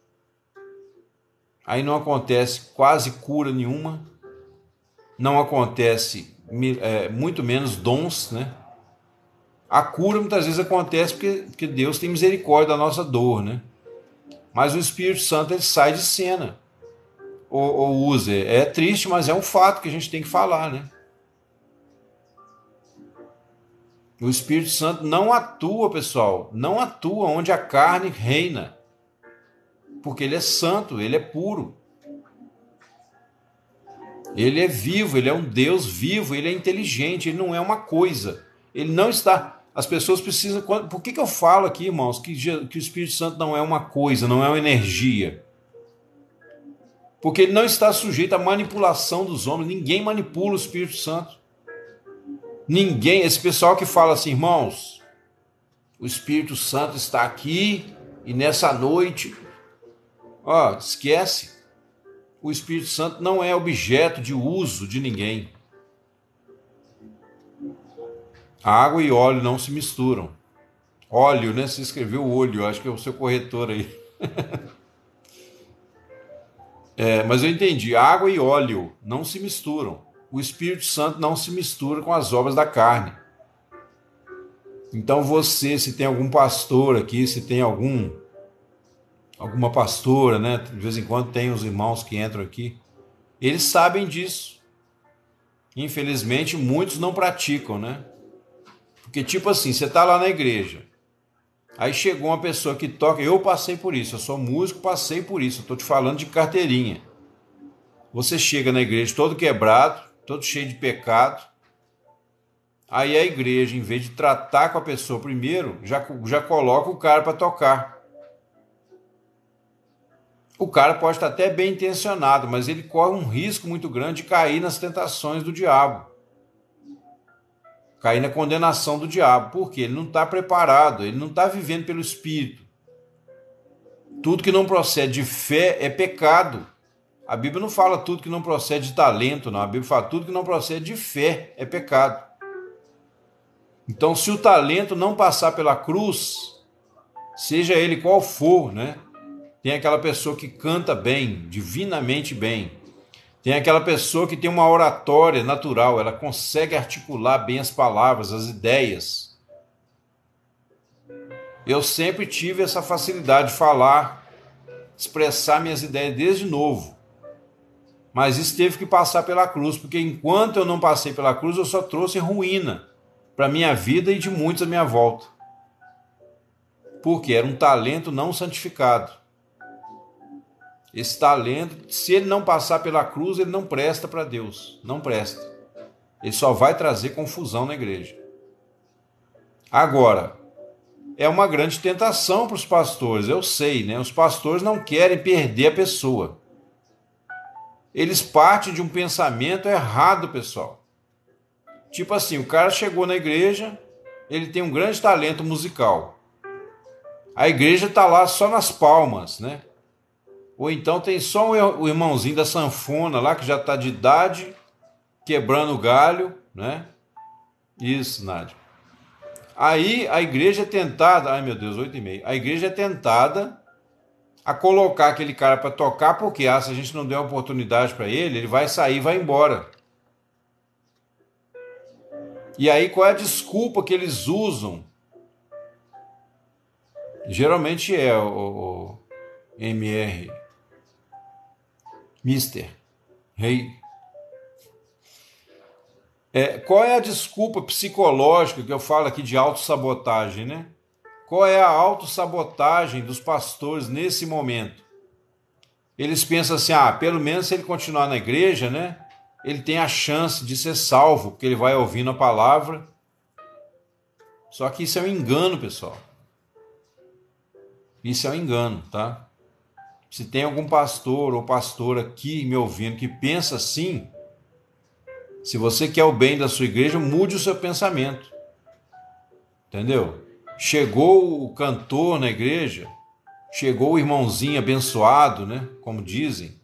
Aí não acontece quase cura nenhuma, não acontece muito menos dons, né? A cura muitas vezes acontece porque Deus tem misericórdia da nossa dor, né? Mas o Espírito Santo ele sai de cena. Ou usa. É triste, mas é um fato que a gente tem que falar, né? O Espírito Santo não atua, pessoal, não atua onde a carne reina. Porque ele é santo, ele é puro. Ele é vivo, ele é um Deus vivo, ele é inteligente, ele não é uma coisa. Ele não está... As pessoas precisam... Por que eu falo aqui, irmãos, que o Espírito Santo não é uma coisa, não é uma energia? Porque ele não está sujeito à manipulação dos homens. Ninguém manipula o Espírito Santo. Ninguém... Esse pessoal que fala assim, irmãos, o Espírito Santo está aqui e nessa noite... Ó, esquece. O Espírito Santo não é objeto de uso de ninguém. Água e óleo não se misturam. Óleo, né? Você escreveu olho, acho que é o seu corretor aí. Mas eu entendi. Água e óleo não se misturam. O Espírito Santo não se mistura com as obras da carne. Então você, se tem algum pastor aqui, se tem alguma pastora, né? De vez em quando tem os irmãos que entram aqui. Eles sabem disso. Infelizmente, muitos não praticam, né? Porque, tipo assim, você está lá na igreja, aí chegou uma pessoa que toca, eu passei por isso, eu sou músico, passei por isso, eu estou te falando de carteirinha. Você chega na igreja todo quebrado, todo cheio de pecado, aí a igreja, em vez de tratar com a pessoa primeiro, já coloca o cara para tocar. O cara pode estar até bem intencionado, mas ele corre um risco muito grande de cair nas tentações do diabo. Cair na condenação do diabo. Por quê? Ele não está preparado, ele não está vivendo pelo Espírito. Tudo que não procede de fé é pecado. A Bíblia não fala tudo que não procede de talento, não. A Bíblia fala tudo que não procede de fé é pecado. Então, se o talento não passar pela cruz, seja ele qual for, né? Tem aquela pessoa que canta bem, divinamente bem. Tem aquela pessoa que tem uma oratória natural, ela consegue articular bem as palavras, as ideias. Eu sempre tive essa facilidade de falar, expressar minhas ideias desde novo. Mas isso teve que passar pela cruz, porque enquanto eu não passei pela cruz, eu só trouxe ruína para a minha vida e de muitos à minha volta. Porque era um talento não santificado. Esse talento, se ele não passar pela cruz, ele não presta para Deus. Não presta. Ele só vai trazer confusão na igreja. Agora, é uma grande tentação para os pastores, eu sei, né? Os pastores não querem perder a pessoa. Eles partem de um pensamento errado, pessoal. Tipo assim, o cara chegou na igreja, ele tem um grande talento musical. A igreja está lá só nas palmas, né? Ou então tem só o irmãozinho da sanfona lá, que já está de idade, quebrando o galho, né? Isso, Nádia. Aí a igreja é tentada, ai meu Deus, 8h30. A igreja é tentada a colocar aquele cara para tocar, porque se a gente não der uma oportunidade para ele, ele vai sair e vai embora. E aí qual é a desculpa que eles usam? Geralmente é o MR, Mister, Rei. Qual é a desculpa psicológica que eu falo aqui de autossabotagem, né? Qual é a autossabotagem dos pastores nesse momento? Eles pensam assim, pelo menos se ele continuar na igreja, né? Ele tem a chance de ser salvo, porque ele vai ouvindo a palavra. Só que isso é um engano, pessoal. Isso é um engano, tá? Se tem algum pastor ou pastora aqui me ouvindo que pensa assim, se você quer o bem da sua igreja, mude o seu pensamento. Entendeu? Chegou o cantor na igreja, chegou o irmãozinho abençoado, né? Como dizem.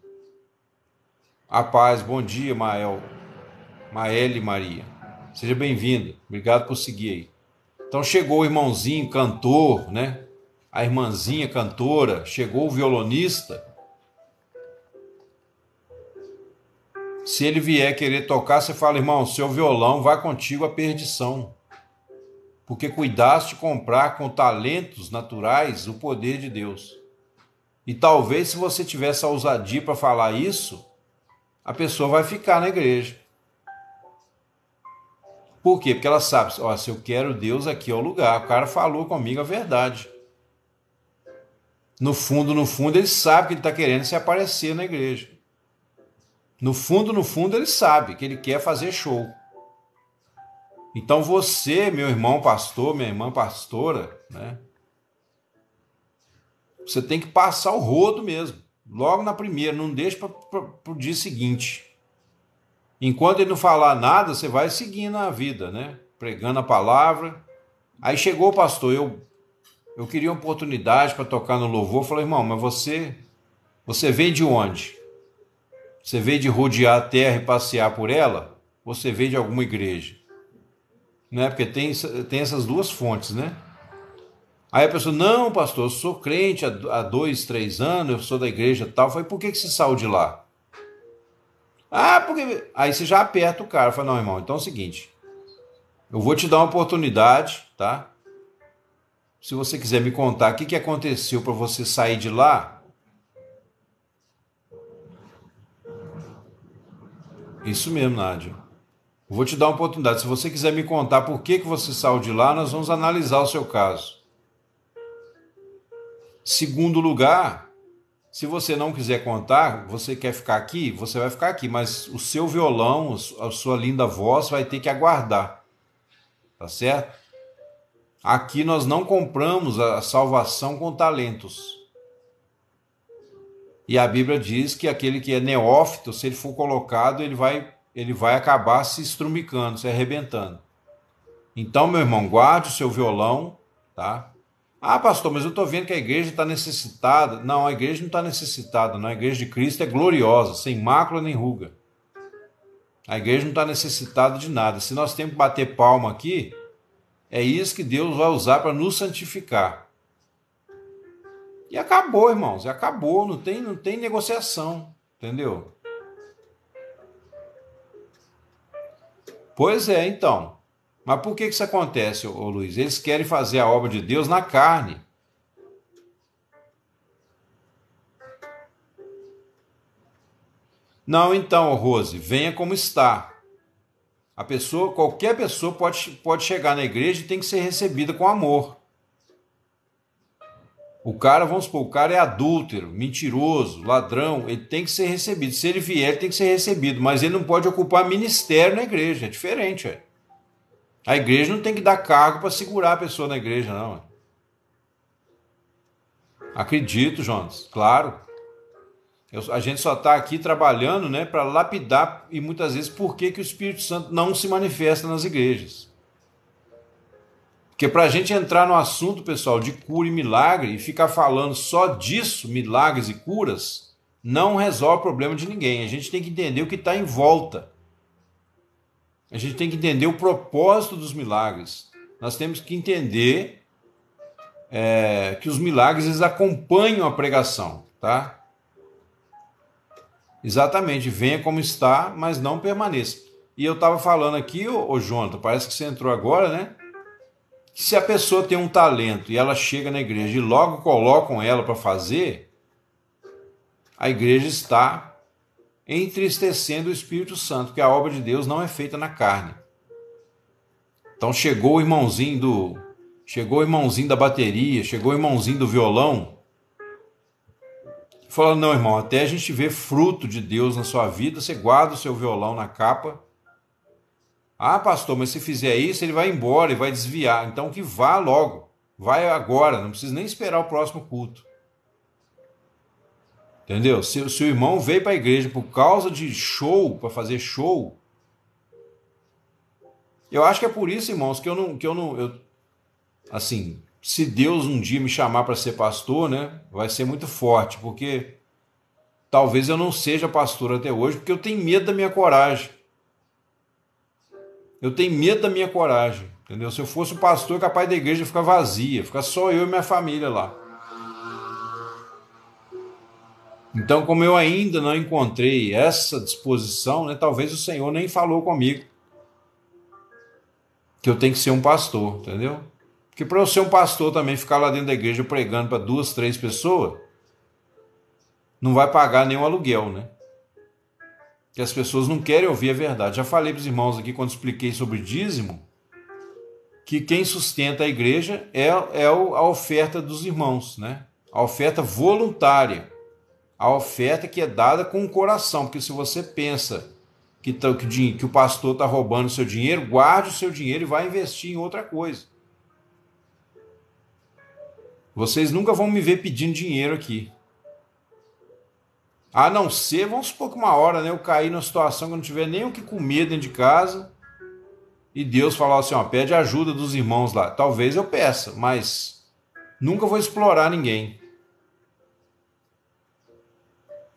A paz, bom dia, Maele Maria. Seja bem-vinda. Obrigado por seguir aí. Então chegou o irmãozinho cantor, né? A irmãzinha cantora, chegou o violonista. Se ele vier querer tocar, você fala, irmão, seu violão vai contigo à perdição. Porque cuidaste de comprar com talentos naturais o poder de Deus. E talvez se você tivesse a ousadia para falar isso, a pessoa vai ficar na igreja. Por quê? Porque ela sabe, se eu quero Deus, aqui é o lugar. O cara falou comigo a verdade. No fundo, ele sabe que ele está querendo se aparecer na igreja. No fundo, ele sabe que ele quer fazer show. Então você, meu irmão pastor, minha irmã pastora, né? Você tem que passar o rodo mesmo. Logo na primeira, não deixe para o dia seguinte. Enquanto ele não falar nada, você vai seguindo a vida, né? Pregando a palavra. Aí chegou o pastor, eu queria uma oportunidade para tocar no louvor. Eu falei, irmão, mas você veio de onde? Você veio de rodear a terra e passear por ela? Ou você veio de alguma igreja? Né? Porque tem essas duas fontes, né? Aí a pessoa, não, pastor, eu sou crente há 2, 3 anos, eu sou da igreja tal. Eu falei, por que você saiu de lá? Porque... Aí você já aperta o cara. Eu falei, não, irmão, então é o seguinte, eu vou te dar uma oportunidade, tá? Se você quiser me contar o que aconteceu para você sair de lá. Isso mesmo, Nádia. Eu vou te dar uma oportunidade. Se você quiser me contar por que você saiu de lá, nós vamos analisar o seu caso. Segundo lugar, se você não quiser contar, você quer ficar aqui, você vai ficar aqui, mas o seu violão, a sua linda voz vai ter que aguardar. Tá certo? Aqui nós não compramos a salvação com talentos. E a Bíblia diz que aquele que é neófito, se ele for colocado, ele vai acabar se estrumicando, se arrebentando. Então, meu irmão, guarde o seu violão, tá? Pastor, mas eu estou vendo que a igreja está necessitada. Não, a igreja não está necessitada, não. A igreja de Cristo é gloriosa, sem mácula nem ruga. A igreja não está necessitada de nada. Se nós temos que bater palma aqui, é isso que Deus vai usar para nos santificar. E acabou, irmãos, acabou, não tem negociação, entendeu? Pois é, então. Mas por que isso acontece, Luiz? Eles querem fazer a obra de Deus na carne. Não, então, Rose, venha como está. Qualquer pessoa pode chegar na igreja e tem que ser recebida com amor. O cara, vamos supor, o cara é adúltero, mentiroso, ladrão, ele tem que ser recebido. Se ele vier, ele tem que ser recebido, mas ele não pode ocupar ministério na igreja, é diferente, é. A igreja não tem que dar cargo para segurar a pessoa na igreja, não. Acredito, Jonas, claro. A gente só está aqui trabalhando, né, para lapidar e muitas vezes por que o Espírito Santo não se manifesta nas igrejas. Porque para a gente entrar no assunto, pessoal, de cura e milagre, e ficar falando só disso, milagres e curas, não resolve o problema de ninguém. A gente tem que entender o que está em volta. A gente tem que entender o propósito dos milagres. Nós temos que entender que os milagres eles acompanham a pregação, tá? Exatamente, venha como está, mas não permaneça. E eu estava falando aqui, ô Jonathan, parece que você entrou agora, né? Que se a pessoa tem um talento e ela chega na igreja e logo colocam ela para fazer, a igreja está entristecendo o Espírito Santo, porque a obra de Deus não é feita na carne. Então chegou o irmãozinho da bateria, chegou o irmãozinho do violão, falando: não, irmão, até a gente ver fruto de Deus na sua vida, você guarda o seu violão na capa. Ah, pastor, mas se fizer isso, ele vai embora e vai desviar. Então que vá logo, vai agora, não precisa nem esperar o próximo culto. Entendeu? Se o irmão veio para a igreja por causa de show, para fazer show, eu acho que é por isso, irmãos, assim, se Deus um dia me chamar para ser pastor, né, vai ser muito forte, porque talvez eu não seja pastor até hoje, porque eu tenho medo da minha coragem. Eu tenho medo da minha coragem, entendeu? Se eu fosse o pastor, capaz da igreja ficar vazia, ficar só eu e minha família lá. Então, como eu ainda não encontrei essa disposição, né, talvez o Senhor nem falou comigo que eu tenho que ser um pastor, entendeu? Porque para eu ser um pastor também, ficar lá dentro da igreja pregando para 2, 3 pessoas, não vai pagar nenhum aluguel, né? Que as pessoas não querem ouvir a verdade. Já falei para os irmãos aqui, quando expliquei sobre dízimo, que quem sustenta a igreja é a oferta dos irmãos, né? A oferta voluntária, a oferta que é dada com o coração, porque se você pensa que o pastor está roubando o seu dinheiro, guarde o seu dinheiro e vai investir em outra coisa. Vocês nunca vão me ver pedindo dinheiro aqui. A não ser, vamos supor que uma hora, né, eu cair numa situação que eu não tiver nem o que comer dentro de casa e Deus falar assim, ó, pede ajuda dos irmãos lá. Talvez eu peça, mas nunca vou explorar ninguém.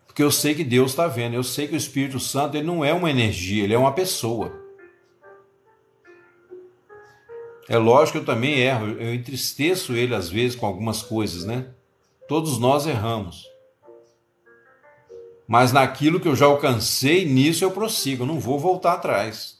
Porque eu sei que Deus está vendo, eu sei que o Espírito Santo ele não é uma energia, ele é uma pessoa. É lógico que eu também erro, eu entristeço ele às vezes com algumas coisas, né? Todos nós erramos. Mas naquilo que eu já alcancei, nisso eu prossigo, eu não vou voltar atrás.